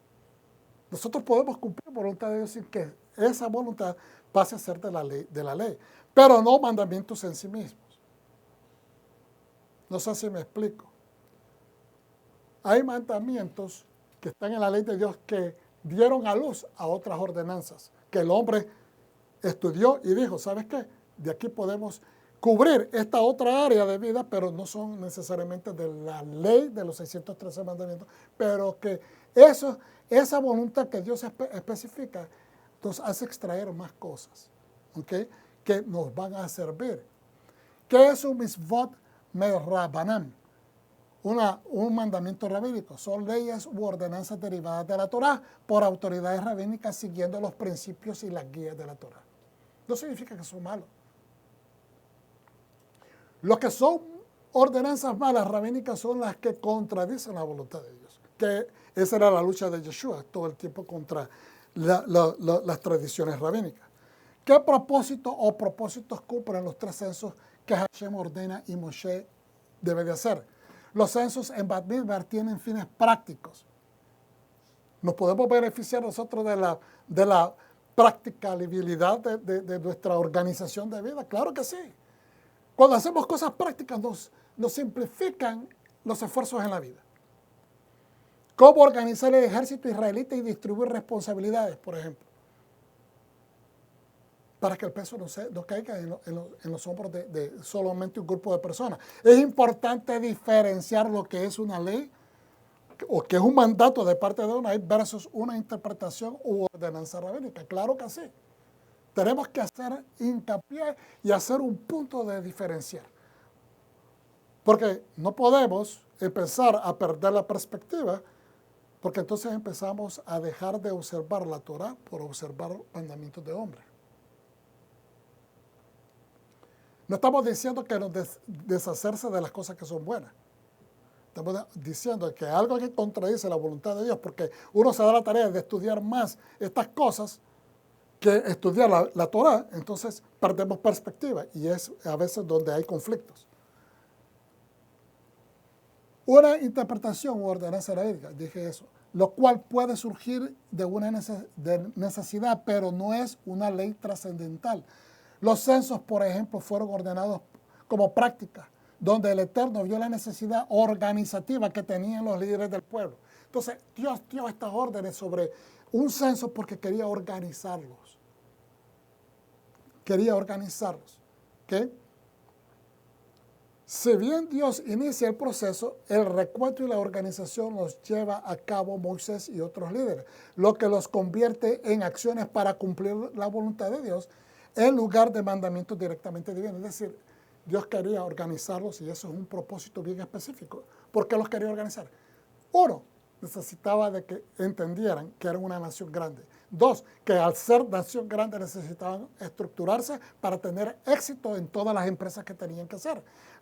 Nosotros podemos cumplir la voluntad de Dios sin que esa voluntad pase a ser de la ley, pero no mandamientos en sí mismos. No sé si me explico. Hay mandamientos que están en la ley de Dios que dieron a luz a otras ordenanzas, que el hombre estudió y dijo, ¿sabes qué? De aquí podemos cubrir esta otra área de vida, pero no son necesariamente de la ley de los 613 mandamientos, pero que esa voluntad que Dios especifica nos hace extraer más cosas, ¿ok? Que nos van a servir. ¿Qué es un mitzvot medrabanan? Un mandamiento rabínico. Son leyes u ordenanzas derivadas de la Torá por autoridades rabínicas siguiendo los principios y las guías de la Torá. No significa que son malos. Lo que son ordenanzas malas rabínicas son las que contradicen la voluntad de Dios. Que esa era la lucha de Yeshua todo el tiempo contra las tradiciones rabínicas. ¿Qué propósito o propósitos cumplen los 3 censos que Hashem ordena y Moshe debe de hacer? Los censos en Bat Midbar tienen fines prácticos. ¿Nos podemos beneficiar nosotros de la practicabilidad de nuestra organización de vida? Claro que sí. Cuando hacemos cosas prácticas nos simplifican los esfuerzos en la vida. ¿Cómo organizar el ejército israelita y distribuir responsabilidades, por ejemplo? Para que el peso no caiga en los hombros de solamente un grupo de personas. Es importante diferenciar lo que es una ley o que es un mandato de parte de una ley versus una interpretación u ordenanza rabínica. Claro que sí. Tenemos que hacer hincapié y hacer un punto de diferenciar. Porque no podemos empezar a perder la perspectiva, porque entonces empezamos a dejar de observar la Torah por observar mandamientos de hombres. No estamos diciendo que nos deshacerse de las cosas que son buenas. Estamos diciendo que algo que contradice la voluntad de Dios, porque uno se da la tarea de estudiar más estas cosas que estudiar la Torah, entonces perdemos perspectiva y es a veces donde hay conflictos. Una interpretación u ordenanza rabínica, dije eso, lo cual puede surgir de una necesidad, pero no es una ley trascendental. Los censos, por ejemplo, fueron ordenados como práctica, donde el Eterno vio la necesidad organizativa que tenían los líderes del pueblo. Entonces, Dios dio estas órdenes sobre un censo porque quería organizarlos. Quería organizarlos. ¿Okay? Si bien Dios inicia el proceso, el recuento y la organización los lleva a cabo Moisés y otros líderes, lo que los convierte en acciones para cumplir la voluntad de Dios en lugar de mandamientos directamente divinos. Es decir, Dios quería organizarlos y eso es un propósito bien específico. ¿Por qué los quería organizar? Uno, necesitaba de que entendieran que eran una nación grande. Dos, que al ser nación grande necesitaban estructurarse para tener éxito en todas las empresas que tenían que hacer.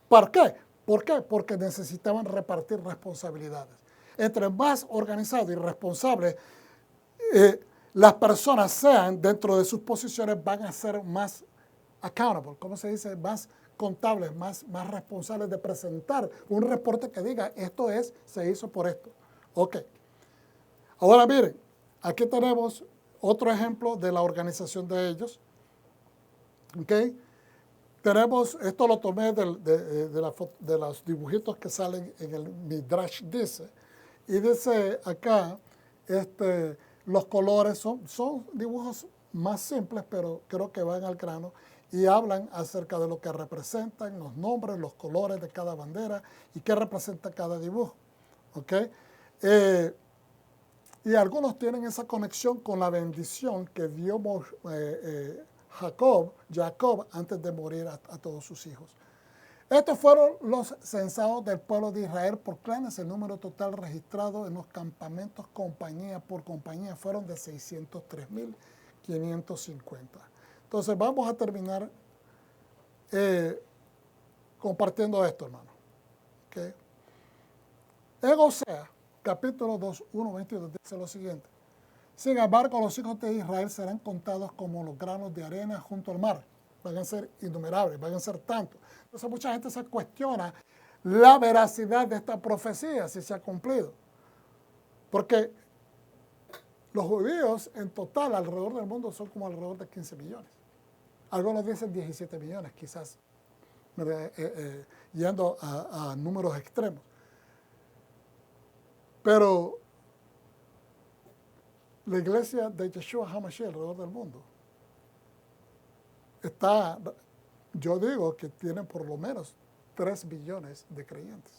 ¿Por qué? ¿Por qué? Porque necesitaban repartir responsabilidades. Entre más organizados y responsables las personas sean dentro de sus posiciones, van a ser más accountable, ¿cómo se dice? Más contables, más responsables de presentar un reporte que diga, esto se hizo por esto. Ok. Ahora miren, aquí tenemos otro ejemplo de la organización de ellos. Ok. Tenemos, esto lo tomé de los dibujitos que salen en el Midrash, dice. Y dice acá, los colores son dibujos más simples, pero creo que van al grano y hablan acerca de lo que representan, los nombres, los colores de cada bandera y qué representa cada dibujo. ¿Okay? Y algunos tienen esa conexión con la bendición que dio Jacob antes de morir a todos sus hijos. Estos fueron los censados del pueblo de Israel por clanes. El número total registrado en los campamentos compañía por compañía fueron de 603.550. Entonces vamos a terminar compartiendo esto, hermano. ¿Okay? En Osea, capítulo 2, 1, 22, dice lo siguiente. Sin embargo, los hijos de Israel serán contados como los granos de arena junto al mar. Van a ser innumerables, van a ser tantos. Entonces mucha gente se cuestiona la veracidad de esta profecía, si se ha cumplido. Porque los judíos en total alrededor del mundo son como alrededor de 15 millones. Algunos dicen 17 millones, quizás, yendo a números extremos. Pero la iglesia de Yeshua HaMashiach alrededor del mundo está, yo digo que tiene por lo menos 3 billones de creyentes.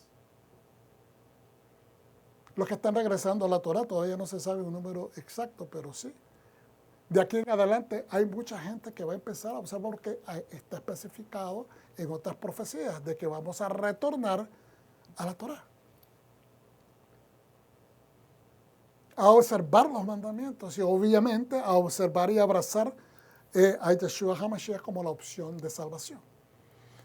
Los que están regresando a la Torah todavía no se sabe un número exacto, pero sí. De aquí en adelante hay mucha gente que va a empezar a observar porque está especificado en otras profecías de que vamos a retornar a la Torah. A observar los mandamientos y obviamente a observar y abrazar a Yeshua HaMashiach como la opción de salvación.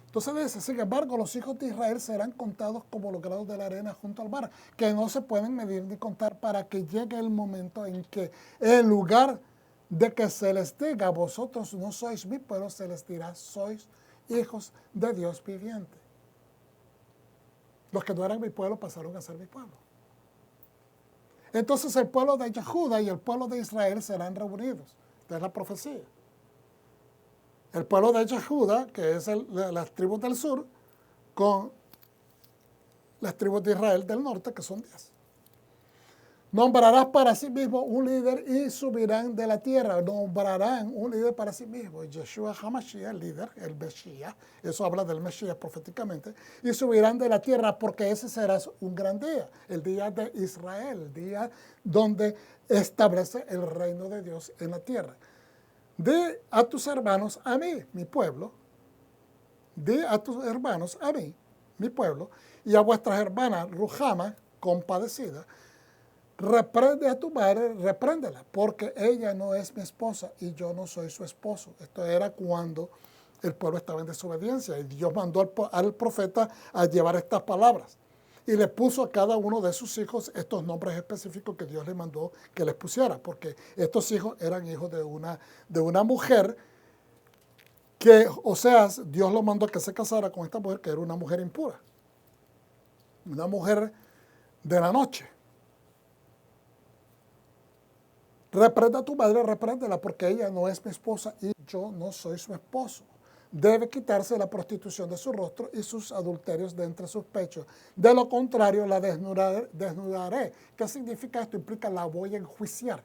Entonces dice, sin embargo, los hijos de Israel serán contados como los granos de la arena junto al mar, que no se pueden medir ni contar para que llegue el momento en que en lugar de que se les diga, vosotros no sois mi pueblo, se les dirá, sois hijos de Dios viviente. Los que no eran mi pueblo pasaron a ser mi pueblo. Entonces el pueblo de Judá y el pueblo de Israel serán reunidos. Esta es la profecía. El pueblo de Judá, que es las tribus del sur, con las tribus de Israel del norte, que son 10. Nombrarás para sí mismo un líder y subirán de la tierra. Nombrarán un líder para sí mismo. Yeshua HaMashiach, el líder, el Mesías. Eso habla del Mesías proféticamente. Y subirán de la tierra porque ese será un gran día. El día de Israel. El día donde establece el reino de Dios en la tierra. Di a tus hermanos, a mí, mi pueblo. Di a tus hermanos, a mí, mi pueblo. Y a vuestras hermanas, Ruhama, compadecida. Reprende a tu madre, repréndela, porque ella no es mi esposa y yo no soy su esposo. Esto era cuando el pueblo estaba en desobediencia y Dios mandó al profeta a llevar estas palabras. Y le puso a cada uno de sus hijos estos nombres específicos que Dios le mandó que les pusiera, porque estos hijos eran hijos de una mujer que, o sea, Dios lo mandó a que se casara con esta mujer que era una mujer impura, una mujer de la noche. Reprenda a tu madre, repréndela, porque ella no es mi esposa y yo no soy su esposo. Debe quitarse la prostitución de su rostro y sus adulterios de entre sus pechos. De lo contrario, la desnudaré. ¿Qué significa esto? Implica la voy a enjuiciar.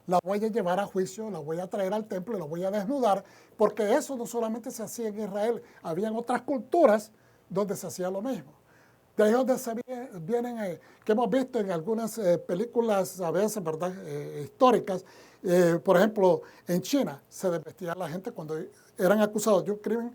La voy a llevar a juicio, la voy a traer al templo y la voy a desnudar, porque eso no solamente se hacía en Israel, habían otras culturas donde se hacía lo mismo. De ahí donde vienen, que hemos visto en algunas películas a veces, ¿verdad?, históricas. Por ejemplo, en China se desvestía a la gente cuando eran acusados de un crimen.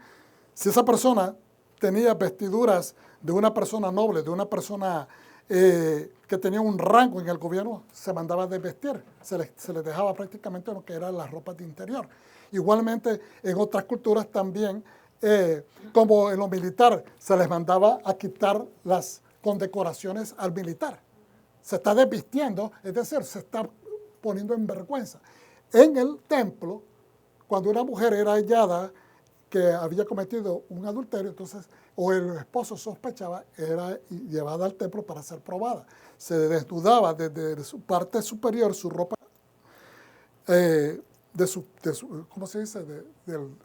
Si esa persona tenía vestiduras de una persona noble, de una persona que tenía un rango en el gobierno, se mandaba a desvestir. Se les dejaba prácticamente lo que eran las ropas de interior. Igualmente, en otras culturas también, como en lo militar, se les mandaba a quitar las condecoraciones al militar. Se está desvistiendo, es decir, se está poniendo en vergüenza. En el templo, cuando una mujer era hallada que había cometido un adulterio, entonces, o el esposo sospechaba, era llevada al templo para ser probada. Se desnudaba desde su parte superior, su ropa, ¿cómo se dice? Del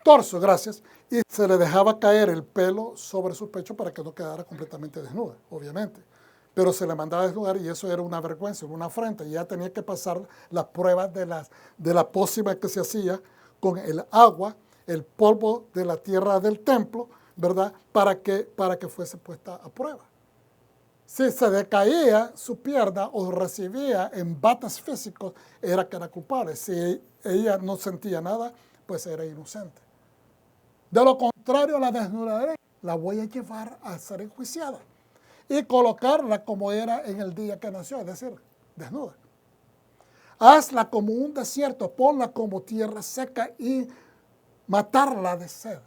torso, gracias, y se le dejaba caer el pelo sobre su pecho para que no quedara completamente desnuda, obviamente. Pero se le mandaba a desnudar y eso era una vergüenza, una afrenta. Y ella tenía que pasar las pruebas de la pócima que se hacía con el agua, el polvo de la tierra del templo, ¿verdad? Para que fuese puesta a prueba. Si se decaía su pierna o recibía embates físicos, era que era culpable. Si ella no sentía nada, pues era inocente. De lo contrario, la desnudaré, la voy a llevar a ser enjuiciada y colocarla como era en el día que nació, es decir, desnuda. Hazla como un desierto, ponla como tierra seca y matarla de sed.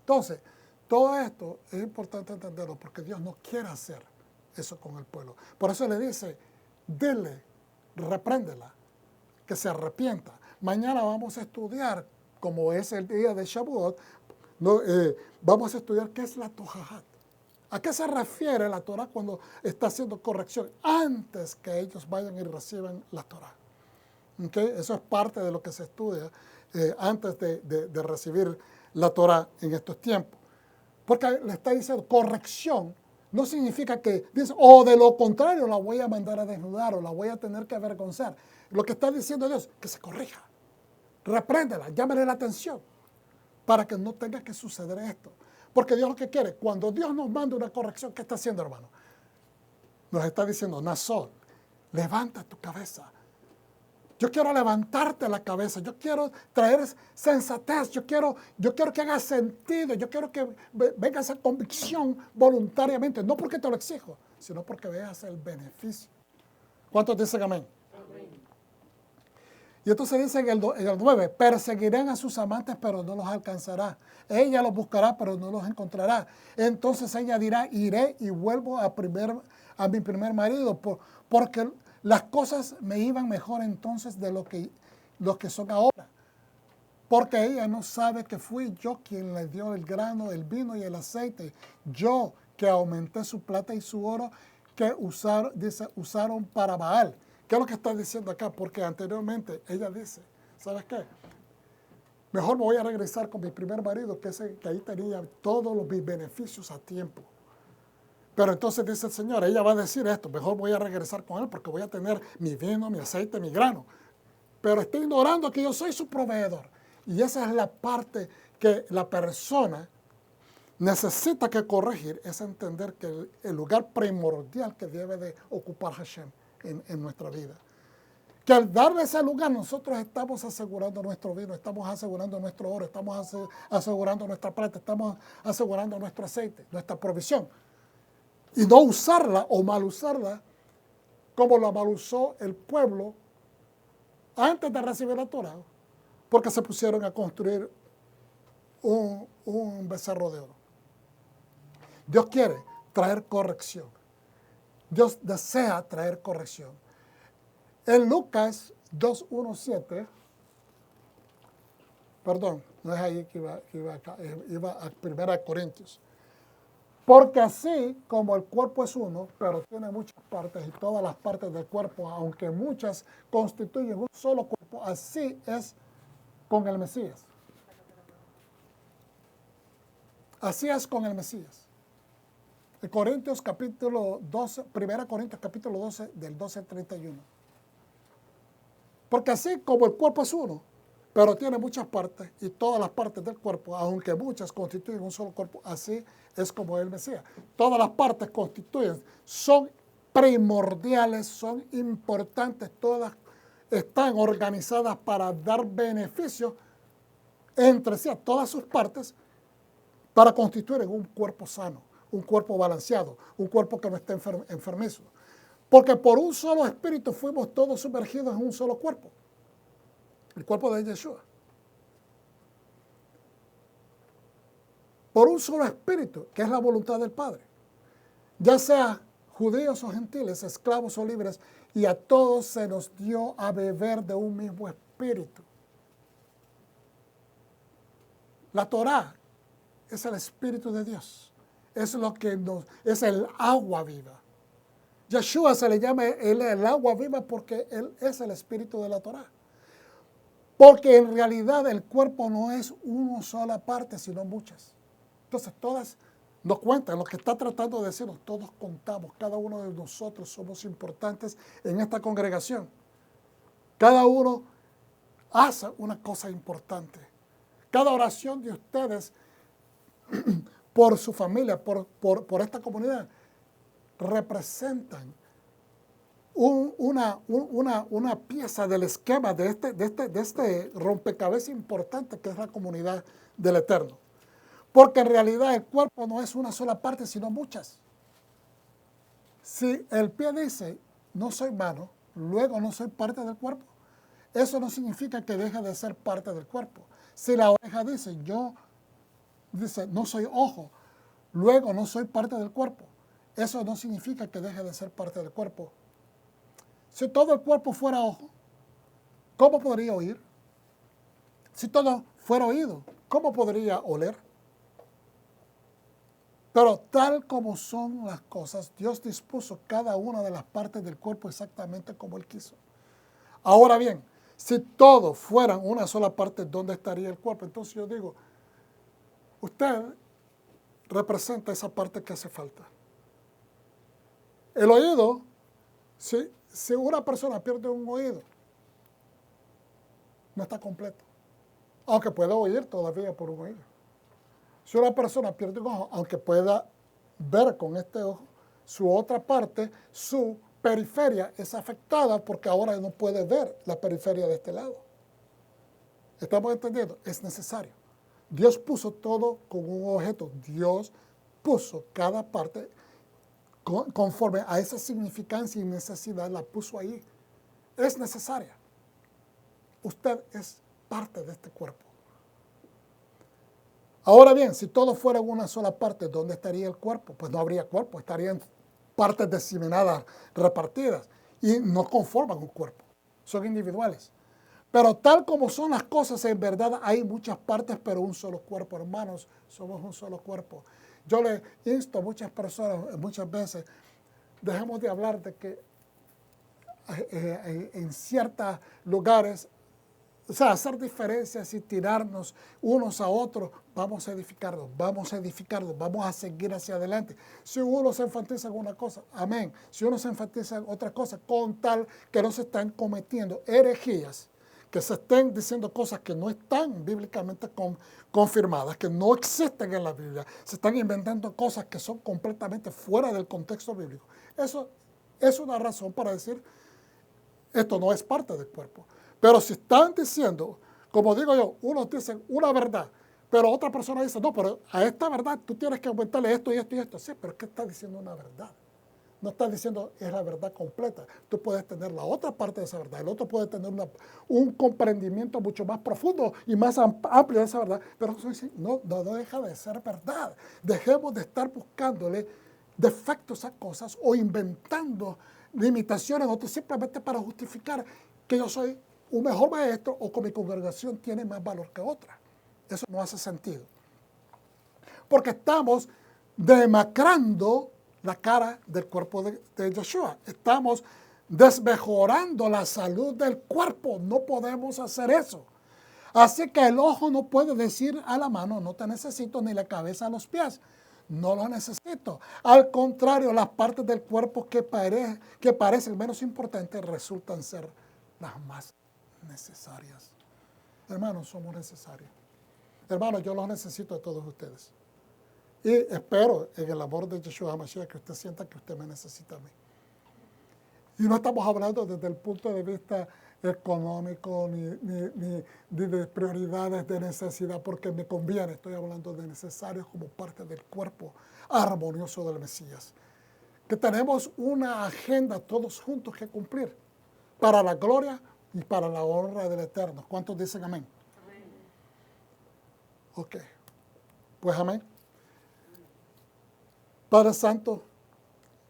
Entonces, todo esto es importante entenderlo porque Dios no quiere hacer eso con el pueblo. Por eso le dice, dile, repréndela, que se arrepienta. Mañana vamos a estudiar, como es el día de Shavuot, vamos a estudiar qué es la tohahat. ¿A qué se refiere la Torah cuando está haciendo corrección? Antes que ellos vayan y reciban la Torah. ¿Okay? Eso es parte de lo que se estudia antes de recibir la Torah en estos tiempos. Porque le está diciendo corrección. No significa que dice, o de lo contrario la voy a mandar a desnudar o la voy a tener que avergonzar. Lo que está diciendo Dios, que se corrija. Repréndela, llámale la atención para que no tenga que suceder esto. Porque Dios lo que quiere, cuando Dios nos manda una corrección, ¿qué está haciendo, hermano? Nos está diciendo, Nazón, levanta tu cabeza. Yo quiero levantarte la cabeza, yo quiero traer sensatez, yo quiero que haga sentido, yo quiero que venga esa convicción voluntariamente, no porque te lo exijo, sino porque veas el beneficio. ¿Cuántos dicen amén? Y entonces dice en el 9, perseguirán a sus amantes, pero no los alcanzará. Ella los buscará, pero no los encontrará. Entonces ella dirá, iré y vuelvo a mi primer marido, porque las cosas me iban mejor entonces de lo que son ahora. Porque ella no sabe que fui yo quien le dio el grano, el vino y el aceite. Yo que aumenté su plata y su oro que usaron para Baal. ¿Qué es lo que está diciendo acá? Porque anteriormente ella dice, ¿sabes qué? Mejor me voy a regresar con mi primer marido, que ahí tenía todos mis beneficios a tiempo. Pero entonces dice el Señor, ella va a decir esto, mejor voy a regresar con él porque voy a tener mi vino, mi aceite, mi grano. Pero está ignorando que yo soy su proveedor. Y esa es la parte que la persona necesita que corregir, es entender que el lugar primordial que debe de ocupar Hashem en nuestra vida. Que al darle ese lugar nosotros estamos asegurando nuestro vino, estamos asegurando nuestro oro, estamos asegurando nuestra plata, estamos asegurando nuestro aceite, nuestra provisión. Y no usarla o mal usarla como la mal usó el pueblo antes de recibir la Torah, porque se pusieron a construir un becerro de oro. Dios quiere traer corrección. Dios desea traer corrección. En Lucas 2:17, perdón, no es ahí que iba a 1 Corintios. Porque así como el cuerpo es uno, pero tiene muchas partes y todas las partes del cuerpo, aunque muchas constituyen un solo cuerpo, así es con el Mesías. Así es con el Mesías. En Corintios capítulo 12, 1 Corintios capítulo 12, del 12 al 31. Porque así como el cuerpo es uno, pero tiene muchas partes, y todas las partes del cuerpo, aunque muchas constituyen un solo cuerpo, así es como el Mesías. Todas las partes constituyen, son primordiales, son importantes, todas están organizadas para dar beneficio entre sí a todas sus partes para constituir un cuerpo sano, un cuerpo balanceado, un cuerpo que no esté enfermizo. Porque por un solo espíritu fuimos todos sumergidos en un solo cuerpo. El cuerpo de Yeshua. Por un solo espíritu, que es la voluntad del Padre. Ya sea judíos o gentiles, esclavos o libres, y a todos se nos dio a beber de un mismo espíritu. La Torá es el espíritu de Dios. Es lo que es el agua viva. Yeshua se le llama el agua viva porque él es el espíritu de la Torá. Porque en realidad el cuerpo no es una sola parte, sino muchas. Entonces todas nos cuentan, lo que está tratando de decirnos, todos contamos, cada uno de nosotros somos importantes en esta congregación. Cada uno hace una cosa importante. Cada oración de ustedes por su familia, por esta comunidad, representan una pieza del esquema de este rompecabezas importante que es la comunidad del Eterno. Porque en realidad el cuerpo no es una sola parte, sino muchas. Si el pie dice, no soy mano, luego no soy parte del cuerpo, eso no significa que deje de ser parte del cuerpo. Si la oreja dice, no soy ojo, luego no soy parte del cuerpo, eso no significa que deje de ser parte del cuerpo. Si todo el cuerpo fuera ojo, ¿cómo podría oír? Si todo fuera oído, ¿cómo podría oler? Pero tal como son las cosas, Dios dispuso cada una de las partes del cuerpo exactamente como Él quiso. Ahora bien, si todos fueran una sola parte, ¿dónde estaría el cuerpo? Entonces yo digo, usted representa esa parte que hace falta. El oído, si una persona pierde un oído, no está completo. Aunque pueda oír todavía por un oído. Si una persona pierde un ojo, aunque pueda ver con este ojo, su otra parte, su periferia es afectada porque ahora no puede ver la periferia de este lado. ¿Estamos entendiendo? Es necesario. Dios puso todo con un objeto. Dios puso cada parte conforme a esa significancia y necesidad, la puso ahí. Es necesaria. Usted es parte de este cuerpo. Ahora bien, si todo fuera una sola parte, ¿dónde estaría el cuerpo? Pues no habría cuerpo, estarían partes diseminadas, repartidas, y no conforman un cuerpo, son individuales. Pero tal como son las cosas, en verdad hay muchas partes, pero un solo cuerpo, hermanos, somos un solo cuerpo. Yo le insto a muchas personas, muchas veces, dejemos de hablar de que en ciertos lugares, o sea, hacer diferencias y tirarnos unos a otros, vamos a edificarnos, vamos a seguir hacia adelante. Si uno se enfatiza en una cosa, amén. Si uno se enfatiza en otra cosa, con tal que no se están cometiendo herejías, que se estén diciendo cosas que no están bíblicamente confirmadas, que no existen en la Biblia, se están inventando cosas que son completamente fuera del contexto bíblico. Eso es una razón para decir, esto no es parte del cuerpo. Pero si están diciendo, como digo yo, unos dicen una verdad, pero otra persona dice, no, pero a esta verdad tú tienes que aumentarle esto y esto y esto. Sí, pero es que está diciendo una verdad. No está diciendo es la verdad completa. Tú puedes tener la otra parte de esa verdad. El otro puede tener un comprendimiento mucho más profundo y más amplio de esa verdad. Pero no deja de ser verdad. Dejemos de estar buscándole defectos a cosas o inventando limitaciones a otros simplemente para justificar que yo soy un mejor maestro o que mi congregación tiene más valor que otra. Eso no hace sentido. Porque estamos demacrando la cara del cuerpo de Yeshua. Estamos desmejorando la salud del cuerpo. No podemos hacer eso. Así que el ojo no puede decir a la mano, no te necesito, ni la cabeza a los pies. No lo necesito. Al contrario, las partes del cuerpo que parecen menos importantes resultan ser las más necesarias. Hermanos, somos necesarios. Hermanos, yo los necesito a todos ustedes. Y espero en el amor de Yeshua HaMashiach que usted sienta que usted me necesita a mí. Y no estamos hablando desde el punto de vista económico ni de prioridades de necesidad porque me conviene. Estoy hablando de necesarios como parte del cuerpo armonioso del Mesías. Que tenemos una agenda todos juntos que cumplir para la gloria y para la honra del Eterno. ¿Cuántos dicen amén? Amén. Ok. Pues amén. Padre Santo,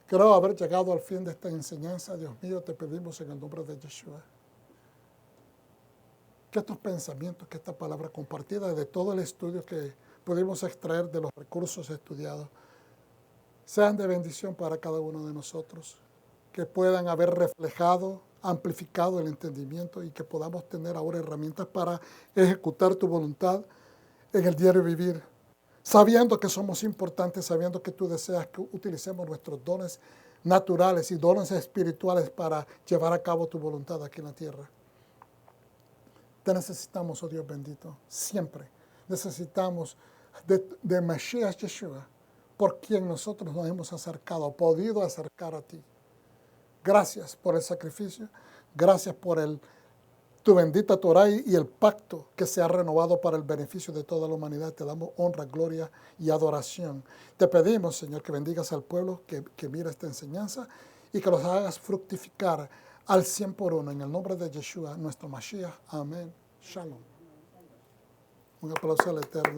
creo haber llegado al fin de esta enseñanza. Dios mío, te pedimos en el nombre de Yeshua que estos pensamientos, que esta palabra compartida de todo el estudio que pudimos extraer de los recursos estudiados, sean de bendición para cada uno de nosotros, que puedan haber reflejado, amplificado el entendimiento y que podamos tener ahora herramientas para ejecutar tu voluntad en el diario vivir, sabiendo que somos importantes, sabiendo que tú deseas que utilicemos nuestros dones naturales y dones espirituales para llevar a cabo tu voluntad aquí en la tierra. Te necesitamos, oh Dios bendito, siempre. Necesitamos de Mashiach Yeshua, por quien nosotros nos hemos acercado, podido acercar a ti. Gracias por el sacrificio, gracias por tu bendita Torah y el pacto que se ha renovado para el beneficio de toda la humanidad. Te damos honra, gloria y adoración. Te pedimos, Señor, que bendigas al pueblo que mira esta enseñanza y que los hagas fructificar al 100 por 1. En el nombre de Yeshua, nuestro Mashiach. Amén. Shalom. Un aplauso al Eterno.